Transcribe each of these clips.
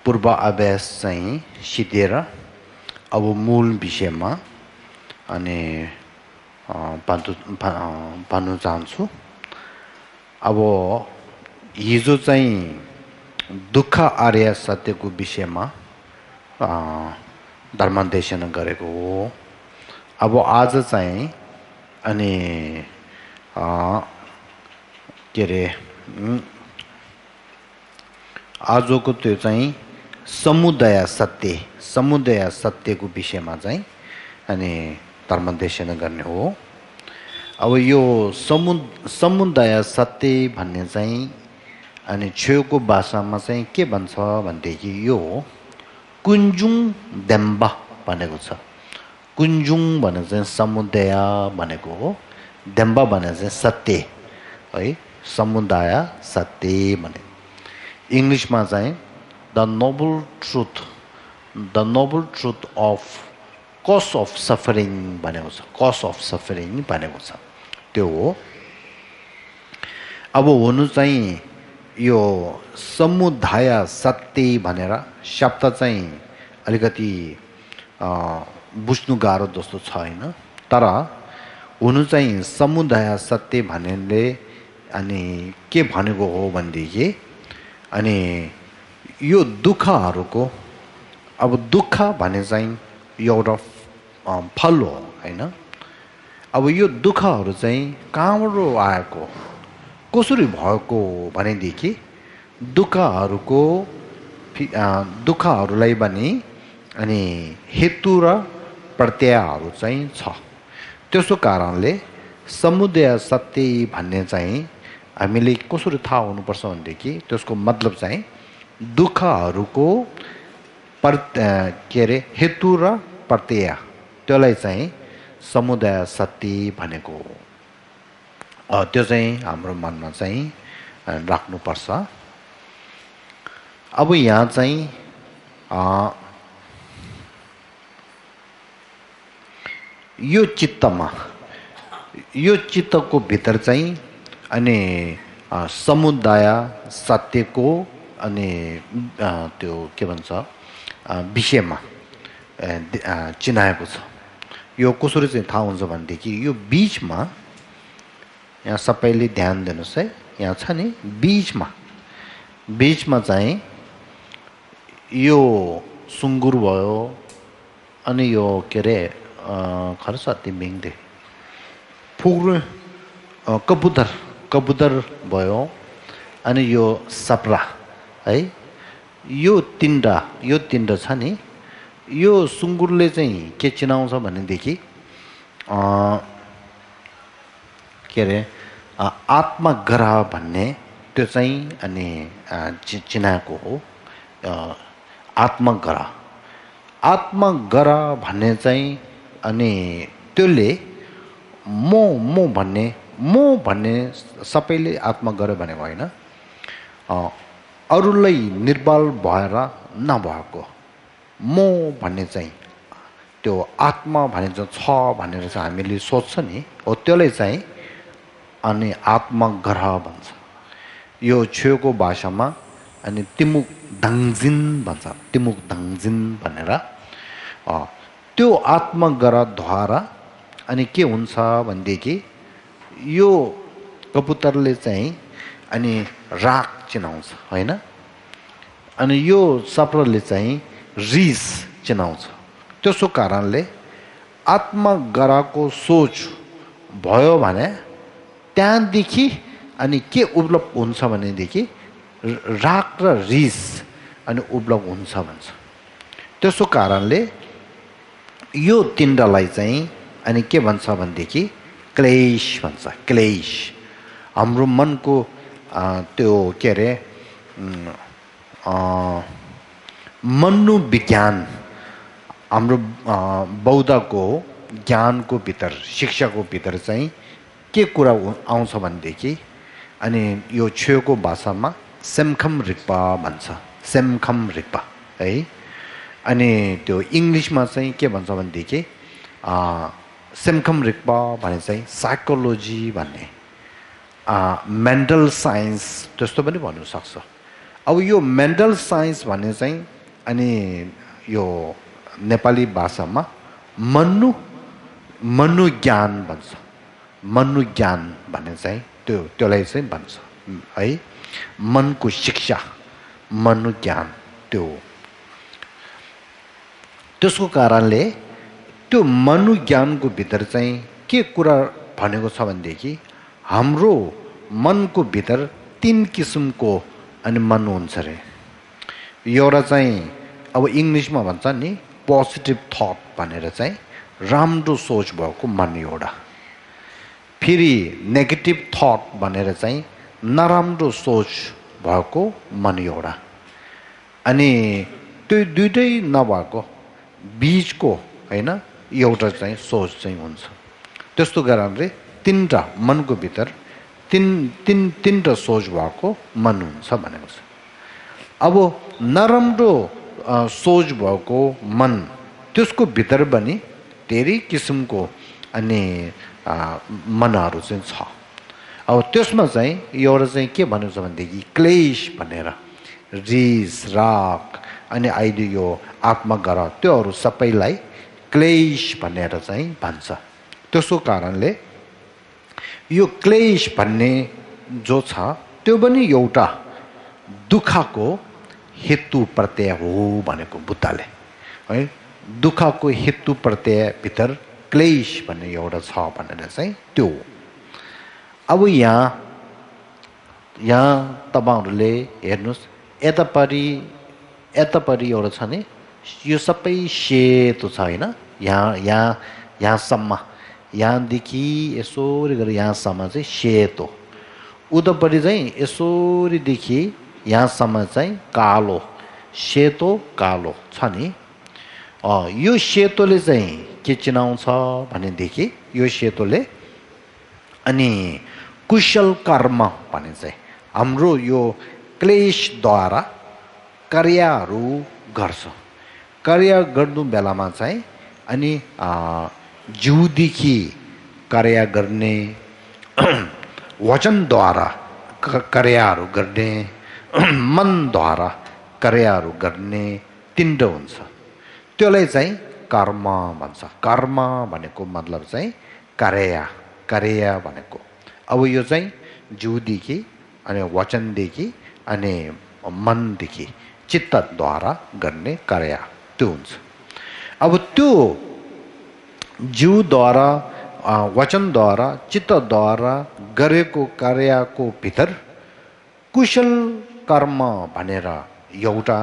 पूर्वाभ्यास चाहिँ सिद्धेर अब मूल विषयमा अनि भन्नु चाहन्छु। अब हिजो चाहिँ दुःख आर्य सत्यको विषयमा धर्मदेशन गरेको हो। अब आज चाहिँ अनि के अरे आजको त्यो चाहिँ समुदाय सत्यको विषयमा चाहिँ अनि धर्मदेशन गर्ने हो। अब यो समुदाय सत्य भन्ने चाहिँ अनि छेउको भाषामा चाहिँ के भन्छ भनेदेखि यो कुञ्जुङ देम्बा भनेको छ। कुञ्जुङ भनेको चाहिँ समुदाय भनेको हो, देम्बा भनेको चाहिँ सत्य है, समुदाय सत्य भने। इङ्ग्लिसमा चाहिँ the noble truth of cause of suffering भनेको छ, कज अफ सफरिङ भनेको छ, त्यो हो। अब हुनु चाहिँ यो समुदाय सत्य भनेर शब्द चाहिँ अलिकति बुझ्नु गाह्रो जस्तो छ हैन, तर हुनु चाहिँ समुदाय सत्य भन्नेले अनि के भनेको हो भनेदेखि अनि यो दुःखहरूको, अब दुःख भने चाहिँ एउटा फल हो हैन। अब यो दुःखहरू चाहिँ कहाँबाट आएको, कसरी भएको भनेदेखि दुःखहरूलाई पनि अनि हेतु र प्रत्ययहरू चाहिँ छ। त्यसो कारणले समुदाय सत्य भन्ने चाहिँ हामीले कसरी थाहा हुनुपर्छ भनेदेखि त्यसको मतलब चाहिँ दुःखहरूको के अरे हेतु र प्रत्यय, त्यसलाई चाहिँ समुदाय सत्य भनेको हो। त्यो चाहिँ हाम्रो मनमा चाहिँ राख्नुपर्छ। अब यहाँ चाहिँ यो चित्तको भित्र चाहिँ अनि समुदाय सत्यको अनि त्यो के भन्छ विषयमा चिनाएको छ। यो कसरी चाहिँ थाहा हुन्छ भनेदेखि यो बीचमा, यहाँ सबैले ध्यान दिनुहोस् है, यहाँ छ नि बीचमा चाहिँ यो सुँगुर भयो अनि यो के अरे खरस तिमिङदे फुग्रो कबुतर भयो अनि यो सप्रा है, यो तीनटा छ नि। यो सुँगुरले चाहिँ के चिनाउँछ भनेदेखि के अरे आत्मग्रह भन्ने त्यो चाहिँ अनि चिनाएको हो। आत्मग्रह भन्ने चाहिँ अनि त्यसले म भन्ने सबैले आत्मग्रह भनेको होइन, अरूलाई निर्बल भएर नभएको म भन्ने चाहिँ त्यो आत्मा भने चाहिँ छ भनेर चाहिँ हामीले सोध्छ नि, हो त्यसलाई चाहिँ अनि आत्मग्रह भन्छ। यो छेउको भाषामा अनि तिमुक दङजिन भन्छ, तिमुक दङजिन भनेर। त्यो आत्मग्रहद्वारा अनि के हुन्छ भनेदेखि यो कबुतरले चाहिँ अनि राग चिनाउँछ होइन, अनि यो सप्रले चाहिँ रिस चिनाउँछ। त्यसो कारणले आत्मग्रहको सोच भयो भने त्यहाँदेखि अनि के उपलब्ध हुन्छ भनेदेखि राग र रिस अनि उपलब्ध हुन्छ भन्छ। त्यसो कारणले यो तीनटालाई चाहिँ अनि के भन्छ भनेदेखि क्लेश भन्छ। क्लेश हाम्रो मनको त्यो के अरे मनोविज्ञान, हाम्रो बौद्धको ज्ञानको भित्र, शिक्षाको भित्र चाहिँ के कुरा आउँछ भनेदेखि अनि यो छेउको भाषामा सेमखम रिक्पा भन्छ, सेमखम रिक्पा है। अनि त्यो इङ्ग्लिसमा चाहिँ के भन्छ भनेदेखि सेमखम रिक्पा भने चाहिँ साइकोलोजी भन्ने, मेन्टल साइन्स त्यस्तो पनि भन्नु सक्छ। अब यो मेन्टल साइन्स भन्ने चाहिँ अनि यो नेपाली भाषामा मनोज्ञान भन्छ। मनोज्ञान भन्ने चाहिँ त्यसलाई चाहिँ भन्छ है, मनको शिक्षा मनोज्ञान त्यो। त्यसको कारणले त्यो मनोज्ञानको भित्र चाहिँ के कुरा भनेको छ भनेदेखि हाम्रो मनको भित्र 3 किसिमको अनि मन हुन्छ रे। एउटा चाहिँ अब इङ्ग्लिसमा भन्छ नि पोजिटिभ थट भनेर चाहिँ राम्रो सोच भएको मन एउटा, फेरि नेगेटिभ थट भनेर चाहिँ नराम्रो सोच भएको मन एउटा, अनि त्यो दुइटै नभएको बीचको हैन एउटा चाहिँ सोच चाहिँ हुन्छ। त्यस्तो कारणले 3टा मनको भित्र तीनटा सोच भएको मन हुन्छ भनेको छ। अब नराम्रो सोच भएको मन त्यसको भित्र पनि धेरै किसिमको अनि मनहरू चाहिँ छ। अब त्यसमा चाहिँ एउटा चाहिँ के भनेको छ भनेदेखि क्लेश भनेर रिस राग अनि अहिले यो आत्मग्रह त्योहरू सबैलाई क्लेश भनेर चाहिँ भन्छ। त्यसको कारणले यो क्लेश भन्ने जो छ त्यो पनि एउटा दुःखको हेतु प्रत्यय हो भनेको बुद्धले है। दुःखको हेतु प्रत्यय भित्र क्लेश भन्ने एउटा छ भनेर चाहिँ त्यो। अब यहाँ तपाईहरुले हेर्नुस्, यतापरि एउटा छ नि, यो सबै सेतो छ हैन। यहाँसम्म, यहाँदेखि यसोरी गरेर यहाँसम्म चाहिँ सेतो, उतापट्टि चाहिँ यसोरीदेखि यहाँसम्म चाहिँ कालो, सेतो कालो छ नि। यो सेतोले चाहिँ के चिनाउँछ भनेदेखि यो सेतोले अनि कुशल कर्म भने चाहिँ हाम्रो यो क्लेशद्वारा कार्यहरू गर्छ। कार्य गर्नु बेलामा चाहिँ अनि जिउदेखि कार्य गर्ने, वचनद्वारा कार्यहरू गर्ने, मनद्वारा कार्यहरू गर्ने 3 हुन्छ। त्यसलाई चाहिँ कर्म भन्छ। कर्म भनेको मतलब चाहिँ कार्य भनेको। अब यो चाहिँ जिउदेखि अनि वचनदेखि अनि मनदेखि चित्तद्वारा गर्ने कार्य त्यो हुन्छ। अब त्यो जिउद्वारा वचनद्वारा चित्तद्वारा गरेको कार्यको भित्र कुशल कर्म भनेर एउटा,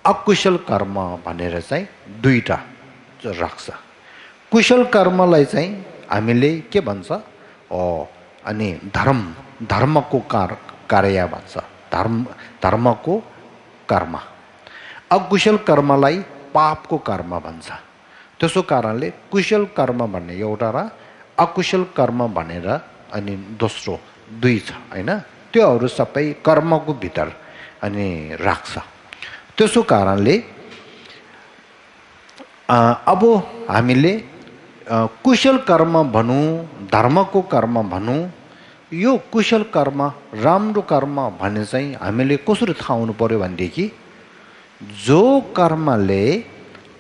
अकुशल कर्म भनेर चाहिँ 2टा राख्छ। कुशल कर्मलाई चाहिँ हामीले के भन्छ अनि धर्मको कार्य भन्छ, धर्मको कर्म। अकुशल कर्मलाई पापको कर्म भन्छ। त्यसो कारणले कुशल कर्म भन्ने एउटा र अकुशल कर्म भनेर अनि दोस्रो 2 छ हैन। त्योहरू सबै कर्मको भित्र अनि राख्छ। त्यसो कारणले अब हामीले कुशल कर्म भनौँ, धर्मको कर्म भनौँ, यो कुशल कर्म राम्रो कर्म भन्ने चाहिँ हामीले कसरी थाहा हुनु पर्यो भनेदेखि जो कर्मले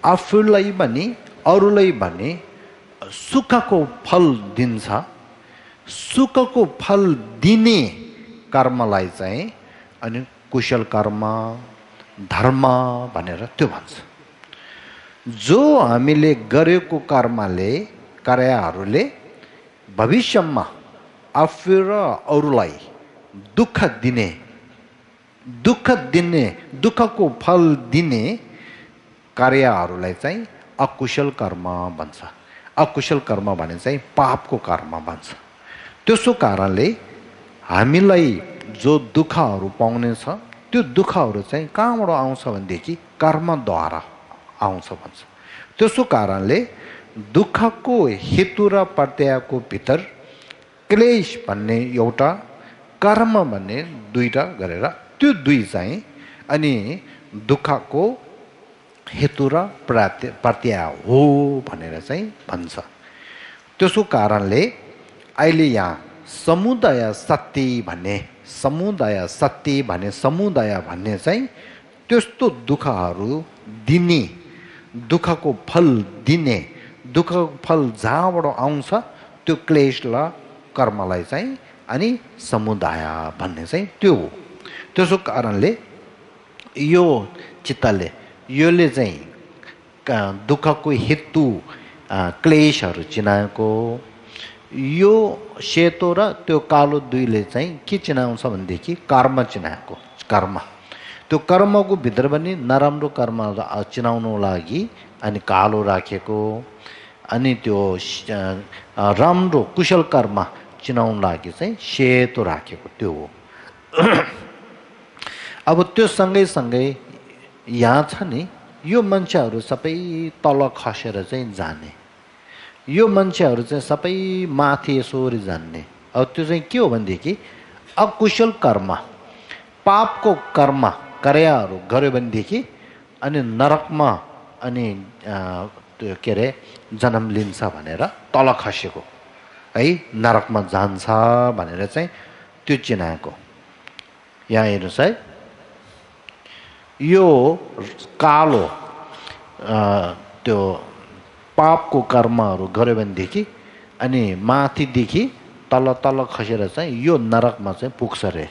आफूलाई पनि अरूलाई पनि सुखको फल दिन्छ, सुखको फल दिने कर्मलाई चाहिँ अनि कुशल कर्म धर्म भनेर त्यो भन्छ। जो हामीले गरेको कर्मले कार्यहरूले भविष्यमा आफू र अरूलाई दुःख दिने, दुःखको फल दिने कार्यहरूलाई चाहिँ अकुशल कर्म भन्छ। अकुशल कर्म भने चाहिँ पापको कर्म भन्छ। त्यसो कारणले हामीलाई जो दुःखहरू पाउने छ त्यो दुःखहरू चाहिँ कहाँबाट आउँछ भनेदेखि कर्मद्वारा आउँछ भन्छ। त्यसो कारणले दुःखको हेतु र प्रत्ययको भित्र क्लेश भन्ने एउटा, कर्म भन्ने 2टा गरेर त्यो 2 चाहिँ अनि दुःखको हेतु र प्रत्यय हो भनेर चाहिँ भन्छ। त्यसो कारणले अहिले यहाँ समुदाय शक्ति भन्ने समुदाय सत्य भने समुदाय भन्ने चाहिँ त्यस्तो दुःखहरू दिने दुःखको फल दिने दुःखको फल जहाँबाट आउँछ त्यो क्लेशलाई कर्मलाई चाहिँ अनि समुदाय भन्ने चाहिँ त्यो हो त्यसो कारणले यो चित्तले योले चाहिँ दुःखको हेतु क्लेशहरू चिनाएको यो सेतो र त्यो कालो दुईले चाहिँ के चिनाउँछ भनेदेखि कर्म चिनाएको कर्म त्यो कर्मको भित्र पनि नराम्रो कर्म चिनाउनको लागि अनि कालो राखेको अनि त्यो राम्रो कुशल कर्म चिनाउन लागि चाहिँ सेतो राखेको त्यो हो अब त्यो सँगै यहाँ छ नि यो मान्छेहरू सबै तल खसेर चाहिँ जाने यो मान्छेहरू चाहिँ सबै माथि यसरी जान्ने अब त्यो चाहिँ के हो भनेदेखि अकुशल कर्म पापको कर्म कर्याहरू गर्यो भनेदेखि अनि नरकमा अनि त्यो के अरे जन्म लिन्छ भनेर तल खसेको है नरकमा जान्छ भनेर चाहिँ त्यो चिनाएको यहाँ हेर्नुहोस् है यो कालो त्यो पापको कर्महरू गर्यो भनेदेखि अनि माथिदेखि तल तल खसेर चाहिँ यो नरकमा चाहिँ पुग्छ रे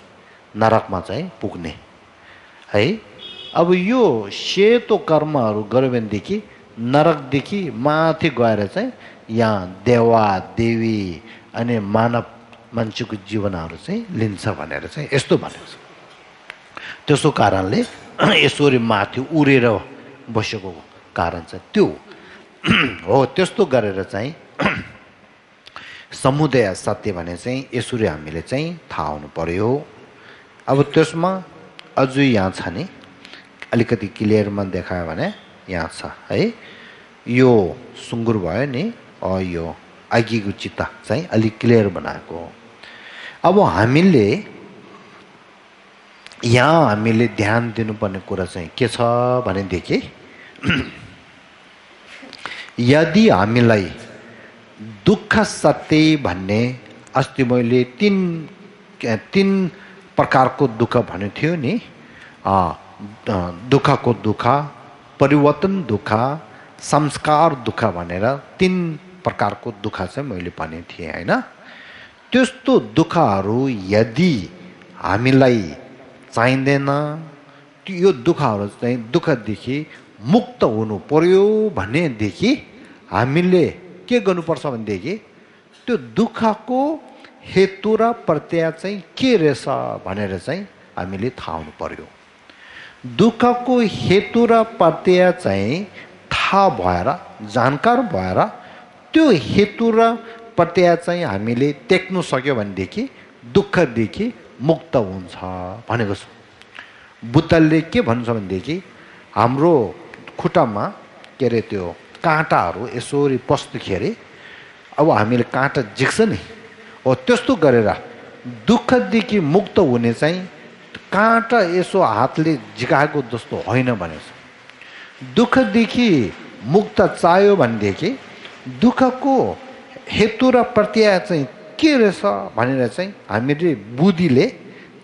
नरकमा चाहिँ पुग्ने है अब यो सेतो कर्महरू गर्यो भनेदेखि नरकदेखि माथि गएर चाहिँ यहाँ देवा देवी अनि मानव मान्छेको जीवनहरू चाहिँ लिन्छ भनेर चाहिँ यस्तो भनेको छ त्यसो कारणले यसरी माथि उडेर बसेको कारण चाहिँ त्यो हो त्यस्तो गरेर चाहिँ समुदाय सत्य भने चाहिँ यसरी हामीले चाहिँ थाहा हुनु पर्यो अब त्यसमा अझै यहाँ छ नि अलिकति क्लियरमा देखायो भने यहाँ छ है यो सुँगुर भयो नि यो अघिको चित्त चाहिँ अलिक क्लियर बनाएको अब हामीले यहाँ हामीले ध्यान दिनुपर्ने कुरा चाहिँ के छ भनेदेखि यदि हामीलाई दुःख सत्य भन्ने अस्ति मैले तीन प्रकारको दुःख भनेको थियो नि दुःखको दुःख परिवर्तन दुःख संस्कार दुःख भनेर तीन प्रकारको दुःख चाहिँ मैले भनेको थिएँ हैन त्यस्तो दुःखहरू यदि हामीलाई चाहिँदैन यो दुःखहरू चाहिँ दुःखदेखि मुक्त हुनु पर्यो भनेदेखि हामीले के गर्नुपर्छ भनेदेखि त्यो दुःखको हेतु र प्रत्यय चाहिँ के रहेछ भनेर चाहिँ हामीले थाहा हुनु पर्यो दुःखको हेतु र प्रत्यय चाहिँ थाहा भएर जानकार भएर त्यो हेतु र प्रत्यय चाहिँ हामीले देख्नु सक्यो भनेदेखि दुःखदेखि मुक्त हुन्छ भनेको छ बुद्धले के भन्छ भनेदेखि हाम्रो खुट्टामा के अरे त्यो काँटाहरू यसरी पस्दाखेरि अब हामीले काँटा झिक्छ नि हो त्यस्तो गरेर दुःखदेखि मुक्त हुने चाहिँ काँटा यसो हातले झिकाएको जस्तो होइन भनेको छ दुःखदेखि मुक्त चाहियो भनेदेखि दुःखको हेतु र प्रत्यय चाहिँ के रहेछ भनेर चाहिँ हामीले बुद्धिले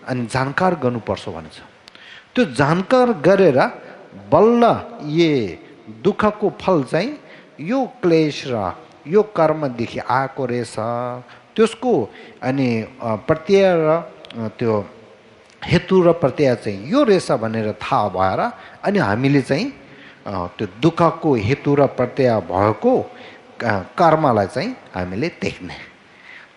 अनि जानकार गर्नुपर्छ भन्छ त्यो जानकार गरेर बल्ल ये दुःखको फल चाहिँ यो क्लेश र यो कर्मदेखि आएको रहेछ त्यसको अनि प्रत्यय र त्यो हेतु र प्रत्यय चाहिँ यो रहेछ भनेर थाहा भएर अनि हामीले चाहिँ त्यो दुःखको हेतु र प्रत्यय भएको कर्मलाई चाहिँ हामीले देख्ने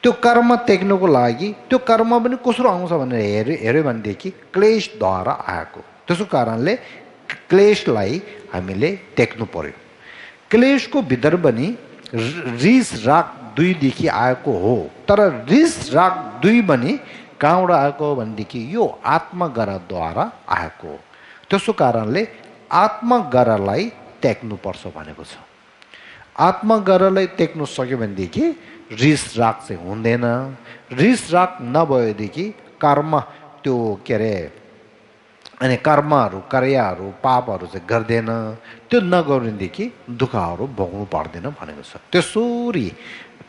त्यो कर्म देख्नुको लागि त्यो कर्म पनि कसरी आउँछ भनेर हेऱ्यो भनेदेखि क्लेशद्वारा आएको त्यसो कारणले क्लेशलाई हामीले देख्नु पर्यो क्लेशको भित्र पनि रिस राग दुईदेखि आएको हो तर रिस राग दुई पनि कहाँबाट आएको भनेदेखि यो आत्मगरद्वारा आएको हो त्यसो कारणले आत्मगरलाई देख्नुपर्छ भनेको छ आत्मगरलाई देख्नु सक्यो भनेदेखि रिस राग चाहिँ हुँदैन रिस राग नभएदेखि कर्म त्यो के अरे अनि कर्महरू कर्याहरू पापहरू चाहिँ गर्दैन त्यो नगर्नेदेखि दुःखहरू भोग्नु पर्दैन भनेको छ त्यसरी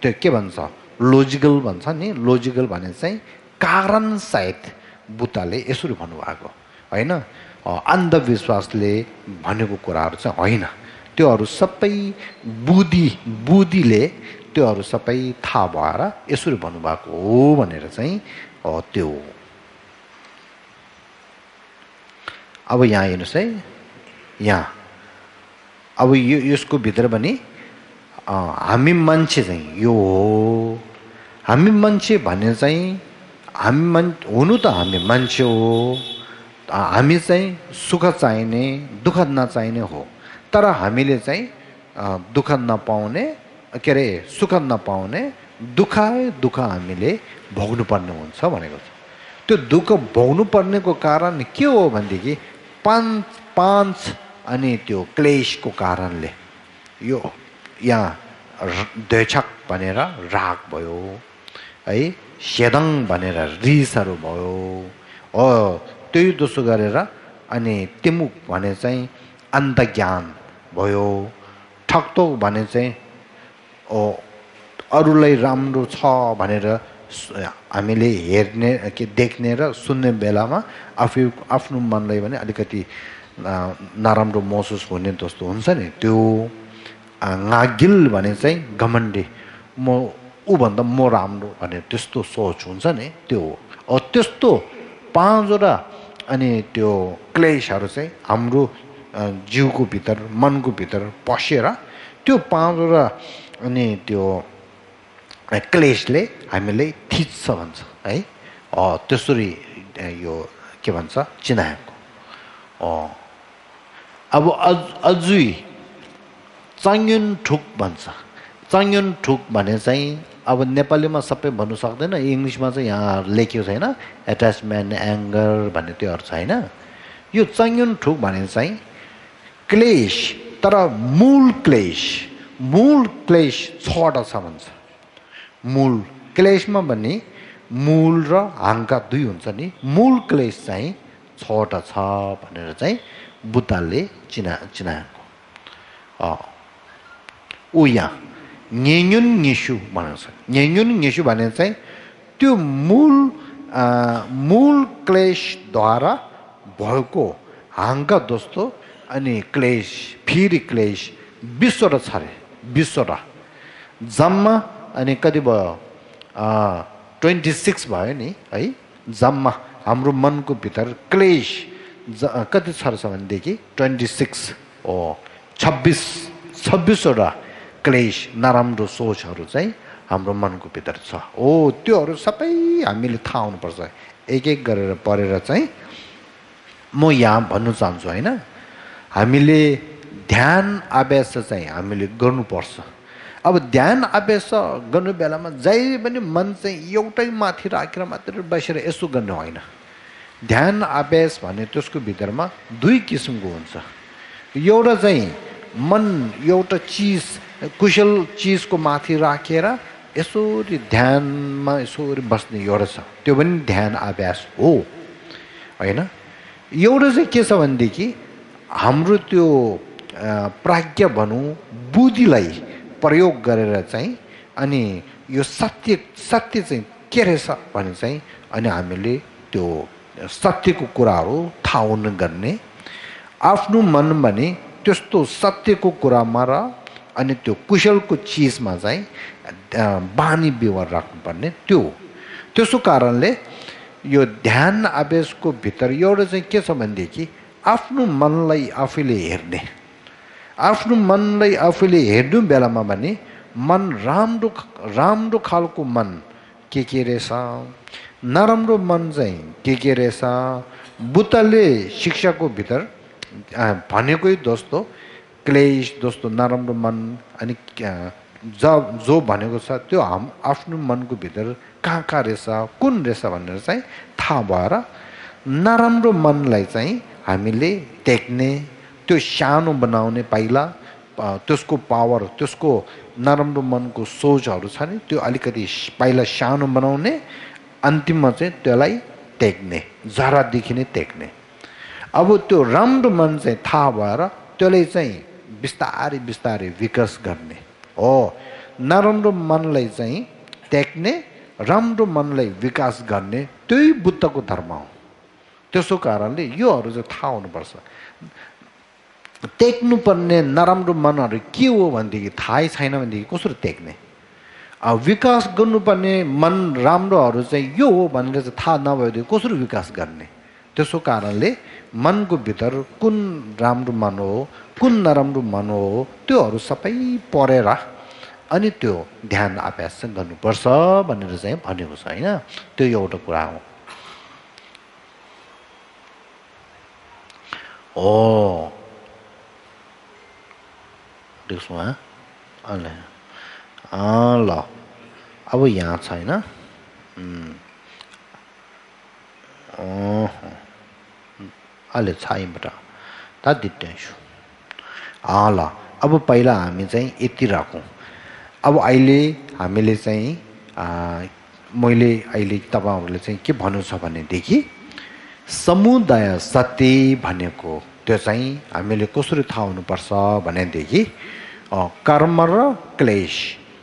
त्यो के भन्छ लोजिकल भन्छ नि लोजिकल भने चाहिँ कारण सायद बुद्धले यसरी भन्नुभएको होइन अन्धविश्वासले भनेको कुराहरू चाहिँ होइन त्योहरू सबै बुद्धिले त्योहरू सबै थाहा भएर यसरी भन्नुभएको हो भनेर चाहिँ त्यो अब यहाँ हेर्नुहोस् है यहाँ अब यसको भित्र पनि हामी मान्छे चाहिँ यो हो हामी मान्छे भन्ने चाहिँ हुनु त हामी मान्छे हो हामी चाहिँ सुख चाहिने दुःख नचाहिने हो तर हामीले चाहिँ दुःख नपाउने के अरे सुख नपाउने दुःख हामीले भोग्नुपर्ने हुन्छ भनेको छ त्यो दुःख भोग्नुपर्नेको कारण के हो भनेदेखि पाँच अनि त्यो क्लेशको कारणले यो यहाँ द्वेषक भनेर राग भयो है सेदङ भनेर रिसहरू भयो त्यही दोस्रो गरेर अनि तिमुक भने चाहिँ अन्धज्ञान भयो ठकटोक भने चाहिँ अरूलाई राम्रो छ भनेर हामीले हेर्ने के देख्ने र सुन्ने बेलामा आफ्नो मनलाई पनि अलिकति नराम्रो महसुस हुने जस्तो हुन्छ नि त्यो गागिल भने चाहिँ घमण्डी म ऊभन्दा म राम्रो भने त्यस्तो सोच हुन्छ नि त्यो हो त्यस्तो पाँचवटा अनि त्यो क्लेशहरू चाहिँ हाम्रो जिउको भित्र मनको भित्र पसेर त्यो पाँचवटा अनि त्यो क्लेशले हामीलाई थिच्छ भन्छ है त्यसरी यो के भन्छ चिनाएको अब अझै चाङ्युन ठुक भन्छ चाङ्युन ठुक भने चाहिँ अब नेपालीमा सबै भन्नु सक्दैन इङ्ग्लिसमा चाहिँ यहाँ लेखेको छैन एट्याचमेन्ट एङ्गर भन्ने त्योहरू छ होइन यो चाङ्युन ठुक भने चाहिँ क्लेश तर मूल क्लेश छवटा छ भन्छ मूल क्लेशमा पनि मूल र हाङ्का दुई हुन्छ नि मूल क्लेश चाहिँ छवटा छ भनेर चाहिँ बुद्धले चिनाएको ऊ यहाँ न्येन्युन निसु भनेको छ न्येन्युन निसु भने चाहिँ त्यो मूल क्लेशद्वारा भएको हाङ्का दोस्तो अनि क्लेश फेरि क्लेश 20वटा छ अरे 20वटा जम्मा अनि कति भयो 26 भयो नि है जम्मा हाम्रो मनको भित्र क्लेश कति छ भनेदेखि 26 26वटा क्लेश नराम्रो सोचहरू चाहिँ हाम्रो मनको भित्र छ त्योहरू सबै हामीले थाहा हुनुपर्छ एक एक गरेर पढेर चाहिँ म यहाँ भन्नु चाहन्छु होइन हामीले ध्यान अभ्यास चाहिँ हामीले गर्नुपर्छ अब ध्यान अभ्यास गर्नु बेलामा जहिले पनि मन चाहिँ एउटै माथि राखेर मात्र बसेर यसो गर्नु होइन ध्यान अभ्यास भने त्यसको भित्रमा दुई किसिमको हुन्छ एउटा चाहिँ मन एउटा चिज कुशल चिजको माथि राखेर यसरी ध्यानमा यसरी बस्ने एउटा छ त्यो पनि ध्यान अभ्यास हो होइन एउटा चाहिँ के छ भनेदेखि हाम्रो त्यो प्राज्ञा भनौँ बुद्धिलाई प्रयोग गरेर चाहिँ अनि यो सत्य चाहिँ के रहेछ भने चाहिँ अनि हामीले त्यो सत्यको कुराहरू थाहा हुन गर्ने आफ्नो मन भने त्यस्तो सत्यको कुरामा र अनि त्यो कुशलको चिजमा चाहिँ बानी व्यवहार राख्नुपर्ने त्यो त्यसो कारणले यो ध्यान अभ्यासको भित्र एउटा चाहिँ के छ भनेदेखि आफ्नो मनलाई आफैले हेर्ने आफ्नो मनलाई आफैले हेर्नु बेलामा भने मन राम्रो खालको मन के रहेछ नराम्रो मन चाहिँ के रहेछ बुद्धले शिक्षाको भित्र भनेकै दोस्तो क्लेश दोस्तो नराम्रो मन अनि जो भनेको छ त्यो आफ्नो मनको भित्र कहाँ रहेछ कुन रहेछ भनेर चाहिँ थाहा भएर नराम्रो मनलाई चाहिँ हामीले टेक्ने त्यो सानो बनाउने पहिला त्यसको पावर त्यसको नराम्रो मनको सोचहरू छ नि त्यो अलिकति पहिला सानो बनाउने अन्तिममा चाहिँ त्यसलाई टेक्ने जरादेखि नै टेक्ने अब त्यो राम्रो मन चाहिँ थाहा भएर त्यसले चाहिँ बिस्तारै विकास गर्ने हो नराम्रो मनलाई चाहिँ टेक्ने राम्रो मनलाई विकास गर्ने त्यही बुद्धको धर्म हो त्यसो कारणले योहरू चाहिँ थाहा हुनुपर्छ टेक्नुपर्ने नराम्रो मनहरू के हो भनेदेखि थाहै छैन भनेदेखि कसरी टेक्ने विकास गर्नुपर्ने मन राम्रोहरू चाहिँ यो हो भनेर चाहिँ थाहा नभएदेखि कसरी विकास गर्ने त्यसो कारणले मनको भित्र कुन राम्रो मन हो कुन नराम्रो मन हो त्योहरू सबै पढेर अनि त्यो ध्यान अभ्यास चाहिँ गर्नुपर्छ भनेर चाहिँ भनेको छ हैन त्यो एउटा कुरा हो ओ त्यसमा ल अब यहाँ छैन अहिले छैनबाट ता दिट्याछु ल अब पहिला हामी चाहिँ यति राखौँ अब अहिले हामीले चाहिँ मैले अहिले तपाईहरुले चाहिँ के भन्नु छ भनेदेखि समुदाय सत्य भनेको त्यो चाहिँ हामीले कसरी थाहा हुनुपर्छ भनेदेखि कर्म र क्लेश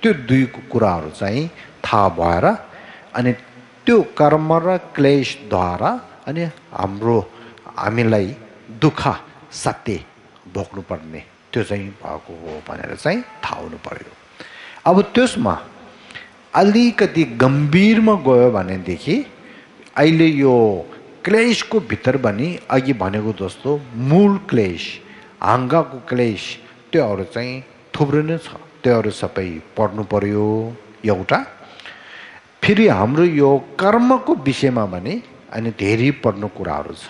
त्यो दुई कुराहरू चाहिँ थाहा भएर अनि त्यो कर्म र क्लेशद्वारा अनि हामीलाई दुःख सत्य भोग्नु पर्ने त्यो चाहिँ भएको हो भनेर चाहिँ थाहा हुनु पर्यो अब त्यसमा अलिकति गम्भीरमा गयो भनेदेखि अहिले यो क्लेशको भित्र पनि अघि भनेको जस्तो मूल क्लेश आङ्गाको क्लेश त्योहरू चाहिँ थुप्रो नै छ त्योहरू सबै पढ्नु पर्यो एउटा फेरि हाम्रो यो कर्मको विषयमा पनि अनि धेरै पढ्नु कुराहरू छ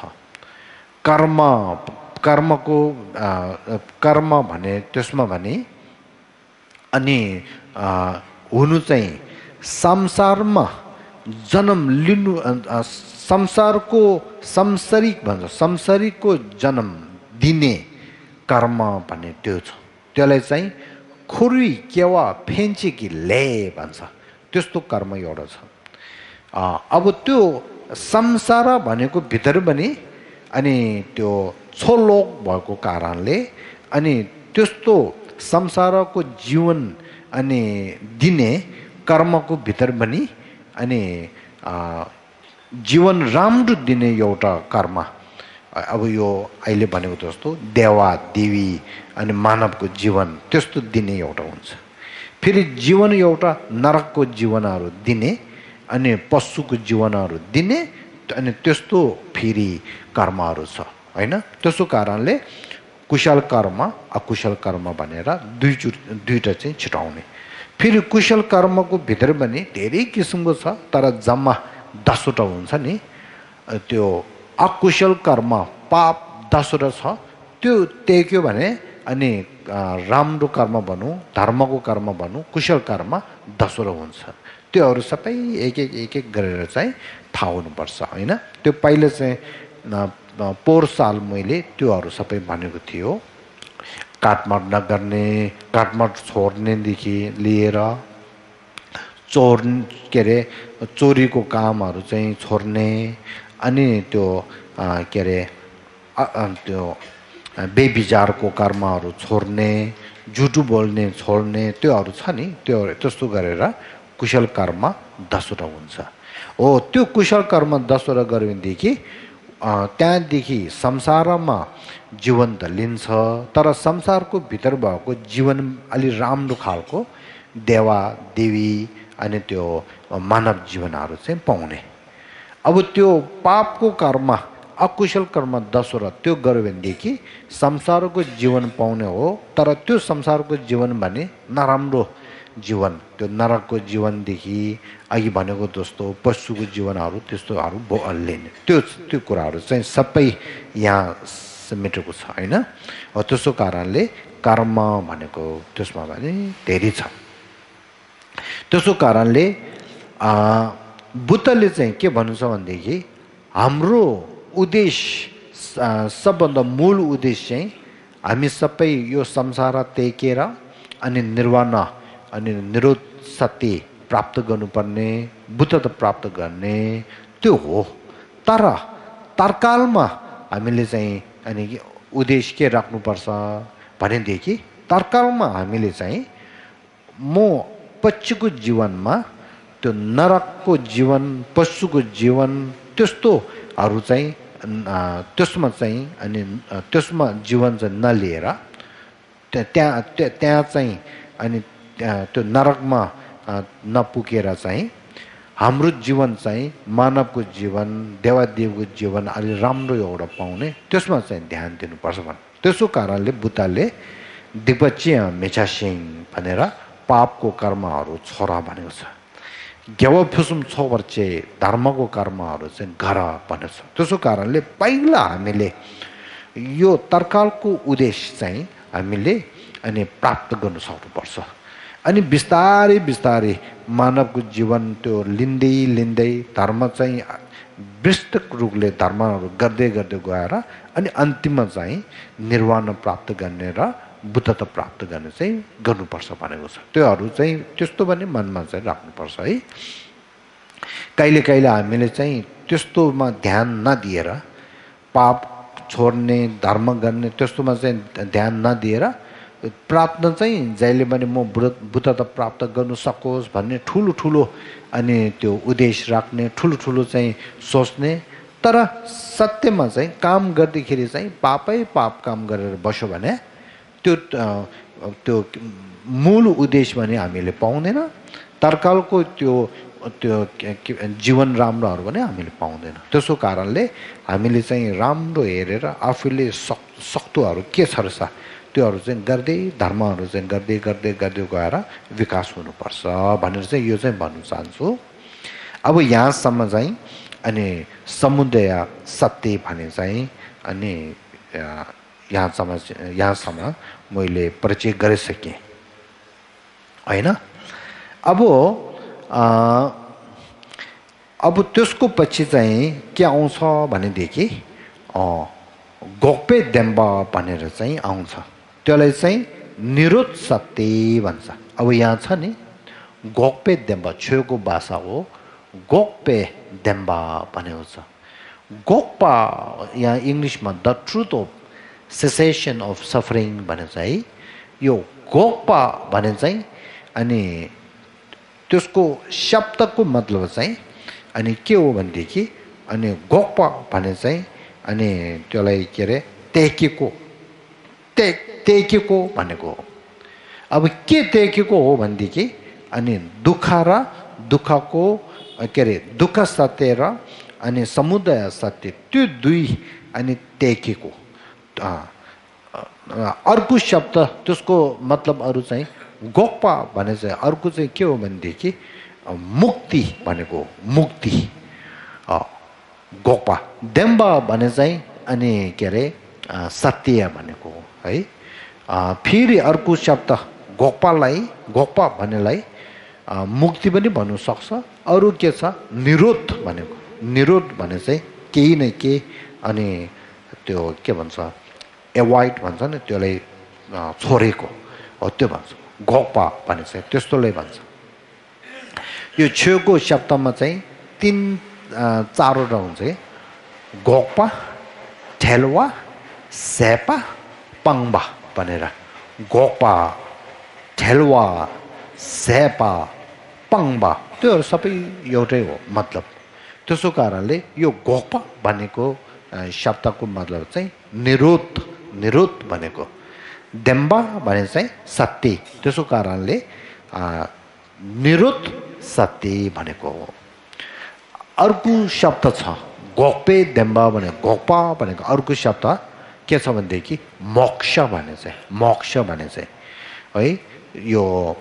कर्म भने त्यसमा भने अनि हुनु चाहिँ संसारमा जन्म लिनु संसारको संसारिक भन्छ संसारिकको जन्म दिने कर्म भन्ने त्यो छ त्यसलाई चाहिँ खुरी केवा फेन्ची कि ले भन्छ त्यस्तो कर्म एउटा छ अब त्यो संसार भनेको भित्र पनि अनि त्यो छोलोक भएको कारणले अनि त्यस्तो संसारको जीवन अनि दिने कर्मको भित्र पनि अनि जीवन राम्रो दिने एउटा कर्म अब यो अहिले भनेको जस्तो देवा देवी अनि मानवको जीवन त्यस्तो दिने एउटा हुन्छ फेरि जीवन एउटा नरकको जीवनहरू दिने अनि पशुको जीवनहरू दिने अनि त्यस्तो फेरि कर्महरू छ हैन त्यसो कारणले कुशल कर्म अकुशल कर्म भनेर दुईटा चाहिँ छुटाउने फेरि कुशल कर्मको भित्र पनि धेरै किसिमको छ तर जम्मा 10 वटा हुन्छ नि त्यो अकुशल कर्म पाप 10 वटा छ त्यो टेक्यो भने अनि राम्रो कर्म भनौँ धर्मको कर्म भनौँ कुशल कर्म 10 वटा हुन्छ त्योहरू सबै एक एक गरेर चाहिँ थाहा हुनुपर्छ हैन त्यो पहिले चाहिँ पोहोर साल मैले त्योहरू सबै भनेको थियो काटमाट नगर्ने काटमाट छोड्नेदेखि लिएर चोरीको कामहरू चाहिँ छोड्ने अनि त्यो के अरे त्यो बेविचारको कर्महरू छोड्ने झुटो बोल्ने छोड्ने त्योहरू छ नि त्यो त्यस्तो गरेर कुशल कर्म 10 वटा हुन्छ हो त्यो कुशल कर्म 10 वटा गर्यो भनेदेखि त्यहाँदेखि संसारमा जीवन त लिन्छ तर संसारको भित्र भएको जीवन अलि राम्रो खालको देवा देवी अनि त्यो मानव जीवनहरू चाहिँ पाउने अब त्यो पापको कर्म अकुशल कर्म 10 वटा त्यो गर्यो भनेदेखि संसारको जीवन पाउने हो तर त्यो संसारको जीवन भने नराम्रो जीवन त्यो नरकको जीवनदेखि अघि भनेको जस्तो पशुको जीवनहरू त्यस्तोहरू लिने त्यो कुराहरू चाहिँ सबै यहाँ समेटेको छ हैन हो त्यसो कारणले कर्म भनेको त्यसमा भने धेरै छ त्यसो कारणले बुद्धले चाहिँ के भन्नु छ भनेदेखि हाम्रो उद्देश्य सबभन्दा मूल उद्देश्य चाहिँ हामी सबै यो संसार टेकेर अनि निर्वाण अनि निरोध सत्य प्राप्त गर्नुपर्ने बुद्धता प्राप्त गर्ने त्यो हो तर तर्कालमा हामीले चाहिँ अनि उद्देश्य के राख्नुपर्छ भनेदेखि तर्कालमा हामीले चाहिँ म पछिको जीवनमा त्यो नरकको जीवन पशुको जीवन त्यस्तोहरू चाहिँ त्यसमा चाहिँ अनि त्यसमा जीवन चाहिँ नलिएर त्यहाँ चाहिँ अनि त्यो नरकमा नपुगेर चाहिँ हाम्रो जीवन चाहिँ मानवको जीवन देवादेवको जीवन अलि राम्रो एउटा पाउने त्यसमा चाहिँ ध्यान दिनुपर्छ भन्छ त्यसो कारणले बुद्धले दिग्वच्य मेचासिङ भनेर पापको कर्महरू छोरा भनेको छ गेव फुसुम छोवर्चे धर्मको कर्महरू चाहिँ गर भनेको छ त्यसो कारणले पहिला हामीले यो तर्कालको उद्देश्य चाहिँ हामीले अनि प्राप्त गर्न सक्नुपर्छ अनि बिस्तारै बिस्तारै मानवको जीवन त्यो लिँदै लिँदै धर्म चाहिँ विस्तृत रूपले धर्महरू गर्दै गर्दै गएर अनि अन्तिममा चाहिँ निर्वाण प्राप्त गर्ने र बुद्धता प्राप्त गर्ने चाहिँ गर्नुपर्छ भनेको छ त्योहरू चाहिँ त्यस्तो पनि मनमा चाहिँ राख्नुपर्छ है कहिले कहिले हामीले चाहिँ त्यस्तोमा ध्यान नदिएर पाप छोड्ने धर्म गर्ने त्यस्तोमा चाहिँ ध्यान नदिएर प्रार्थना चाहिँ जहिले पनि म बुद्धता प्राप्त गर्न सकोस् भन्ने ठुलो ठुलो अनि त्यो उद्देश्य राख्ने ठुलो ठुलो चाहिँ सोच्ने तर सत्यमा चाहिँ काम गर्दाखेरि चाहिँ पापै पाप काम गरेर बस्यो भने त्यो मूल उद्देश्य भने हामीले पाउँदैन तर्कालको त्यो जीवन राम्रोहरू पनि हामीले पाउँदैन त्यसो कारणले हामीले चाहिँ राम्रो हेरेर आफूले सक्तोहरू के छ रहेछ त्योहरू चाहिँ गर्दै धर्महरू चाहिँ गर्दै गर्दै गर्दै गएर विकास हुनुपर्छ भनेर चाहिँ यो चाहिँ भन्नु चाहन्छु अब यहाँसम्म चाहिँ अनि समुदाय सत्य भने चाहिँ अनि यहाँसम्म मैले परिचय गरिसकेँ होइन अब त्यसको पछि चाहिँ के आउँछ भनेदेखि गोप्पे देम्बा भनेर चाहिँ आउँछ त्यसलाई चाहिँ निरोध सत्य भन्छ अब यहाँ छ नि गोप्पे देम्बा छेउको भाषा हो गोप्पे देम्बा भनेको छ गोप्पा यहाँ इङ्ग्लिसमा the truth of cessation of suffering भने चाहिँ यो गोप्पा भने चाहिँ अनि त्यसको शब्दको मतलब चाहिँ अनि के हो भनेदेखि अनि गोप्पा भने चाहिँ अनि त्यसलाई के अरे तेकेको भनेको हो अब के तेकेको हो भनेदेखि अनि दुःख र दुःखको के अरे दुःख सत्य र अनि समुदाय सत्य त्यो दुई अनि तेकेको अर्को शब्द त्यसको मतलब अरू चाहिँ गोप्पा भने चाहिँ अर्को चाहिँ के हो भनेदेखि मुक्ति भनेको मुक्ति गोप्पा देम्बा भने चाहिँ अनि के अरे सत्य भनेको हो है फेरि अर्को शब्द गोप्पा भन्नेलाई मुक्ति पनि भन्नु सक्छ अरू के छ निरोध भनेको निरोध भने चाहिँ केही न केही अनि त्यो के भन्छ एभोइड भन्छ नि त्यसलाई छोडेको हो त्यो भन्छ गोप्पा भने चाहिँ त्यस्तोलाई भन्छ यो छेउको शब्दमा चाहिँ चारवटा हुन्छ कि गोप्पा ठेलवा सेपा पङ्बा भनेर गोप्पा ठेलवा सेपा पङ्बा त्योहरू सबै एउटै हो मतलब त्यसो कारणले यो गोप्पा भनेको शब्दको मतलब चाहिँ निरोध भनेको देम्बा भने चाहिँ सत्य त्यसो कारणले निरोध सत्य भनेको हो अर्को शब्द छ गोप्पे देम्बा भने गोप्पा भनेको अर्को शब्द के छ भनेदेखि मोक्ष भने चाहिँ है यो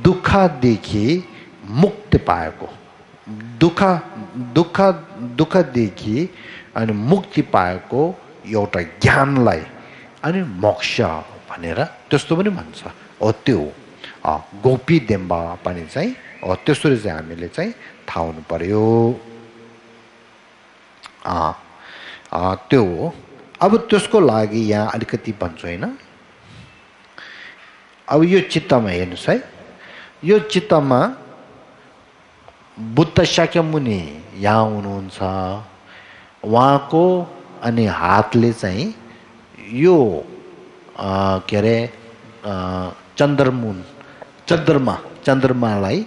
दुःखदेखि मुक्ति पाएको दुःखदेखि अनि मुक्ति पाएको एउटा ज्ञानलाई अनि मोक्ष भनेर त्यस्तो पनि भन्छ हो त्यो गोपी देम्बा पनि चाहिँ त्यसरी चाहिँ हामीले चाहिँ थाहा हुनु पर्यो त्यो हो अब त्यसको लागि यहाँ अलिकति भन्छु होइन अब यो चित्तमा हेर्नुहोस् है यो चित्तमा बुद्ध शाक्यमुनि यहाँ हुनुहुन्छ उहाँको अनि हातले चाहिँ यो के अरे चन्द्रमालाई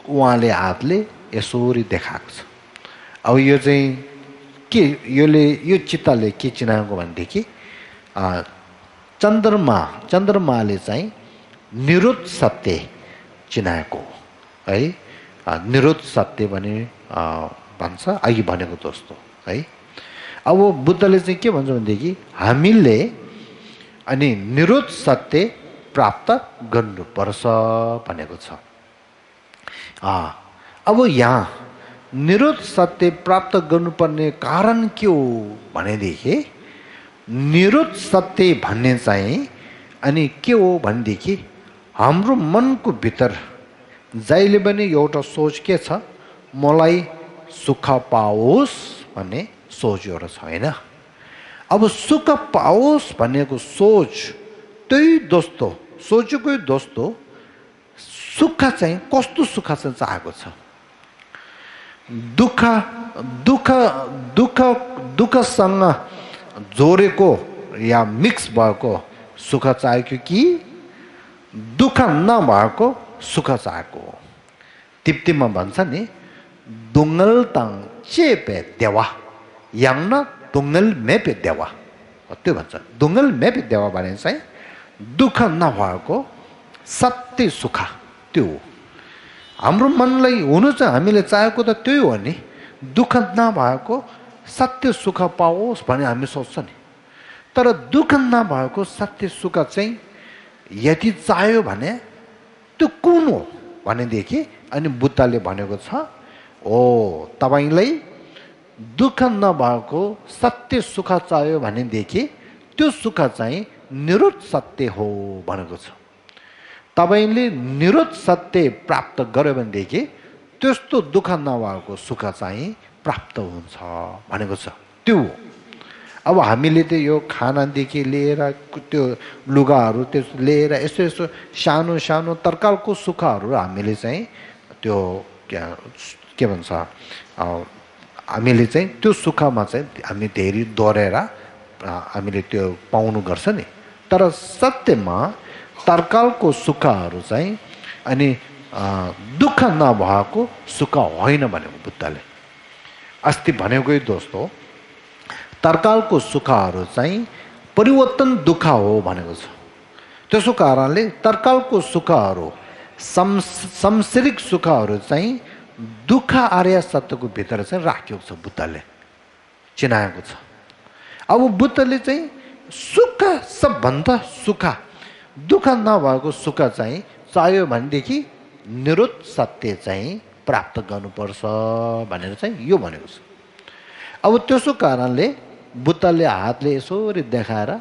उहाँले हातले यसरी देखाएको छ। अब यो चाहिँ के यो चित्तले के चिनाएको भनेदेखि चन्द्रमाले चाहिँ निरुद्ध सत्य चिनाएको है। निरुद्ध सत्य भने भन्छ अघि भनेको जस्तो है। अब बुद्धले चाहिँ के भन्छ भनेदेखि हामीले अनि निरुद्ध सत्य प्राप्त गर्नुपर्छ भनेको छ। अब यहाँ निरुद्ध सत्य प्राप्त गर्नुपर्ने कारण के हो भनेदेखि निरुद्ध सत्य भन्ने चाहिँ अनि के हो भनेदेखि हाम्रो मनको भित्र जहिले पनि एउटा सोच के छ, मलाई सुख पाओस् भन्ने सोच एउटा छ हैन। अब सुख पाओस् भनेको सोच त्यही दोस्तो सोचेकै दोस्तो सुख चाहिँ कस्तो सुख चाहिँ चाहेको छ। दुःखसँग जोडेको या मिक्स भएको सुख चाहेको कि दुःख नभएको सुख चाहेको हो। तिप्तीमा भन्छ नि दुङ्गल ताङ चेपे देवा याङ्न दुङ्गल मेपे देवा, त्यो भन्छ। दुङ्गल मेपे देवा भने चाहिँ दुःख नभएको सत्य सुख त्यो हो। हाम्रो मनलाई हुनु चाहिँ हामीले चाहेको त त्यही हो नि, दुःख नभएको सत्य सुख पाओस् भने हामी सोच्छ नि। तर दुःख नभएको सत्य सुख चाहिँ यदि चाह्यो भने त्यो कुन हो भनेदेखि अनि बुद्धले भनेको छ, ओ तपाईलाई दुःख नभएको सत्य सुख चाह्यो भनेदेखि त्यो सुख चाहिँ निरुद्ध सत्य हो भनेको छ। तपाईले निरुद्ध सत्य प्राप्त गर्यो भनेदेखि त्यस्तो दुःख नभएको सुख चाहिँ प्राप्त हुन्छ भनेको छ। त्यो हो। अब हामीले त यो खानादेखि लिएर त्यो लुगाहरू त्यस्तो लिएर यसो यसो सानो सानो तरकालको सुखहरू हामीले चाहिँ त्यो के भन्छ हामीले चाहिँ त्यो सुखमा चाहिँ हामी धेरै डरेर हामीले त्यो पाउनु गर्छ नि। तर सत्यमा तरकालको सुखहरू चाहिँ अनि दुःख नभएको सुख होइन भनेको बुद्धले। अस्ति भनेकै दोस्तो तरकालको सुखहरू चाहिँ परिवर्तन दुःख हो भनेको छ। त्यसो कारणले तरकालको सुखहरू सांसारिक सुखहरू चाहिँ दुःख आर्य सत्यको भित्र चाहिँ राखेको छ, बुद्धले चिनाएको छ। अब बुद्धले चाहिँ सुख सबभन्दा सुख दुःख नभएको सुख चाहिँ चाह्यो भनेदेखि निरुद्ध सत्य चाहिँ प्राप्त गर्नुपर्छ भनेर चाहिँ यो भनेको छ। अब त्यसो कारणले बुद्धले हातले यसरी देखाएर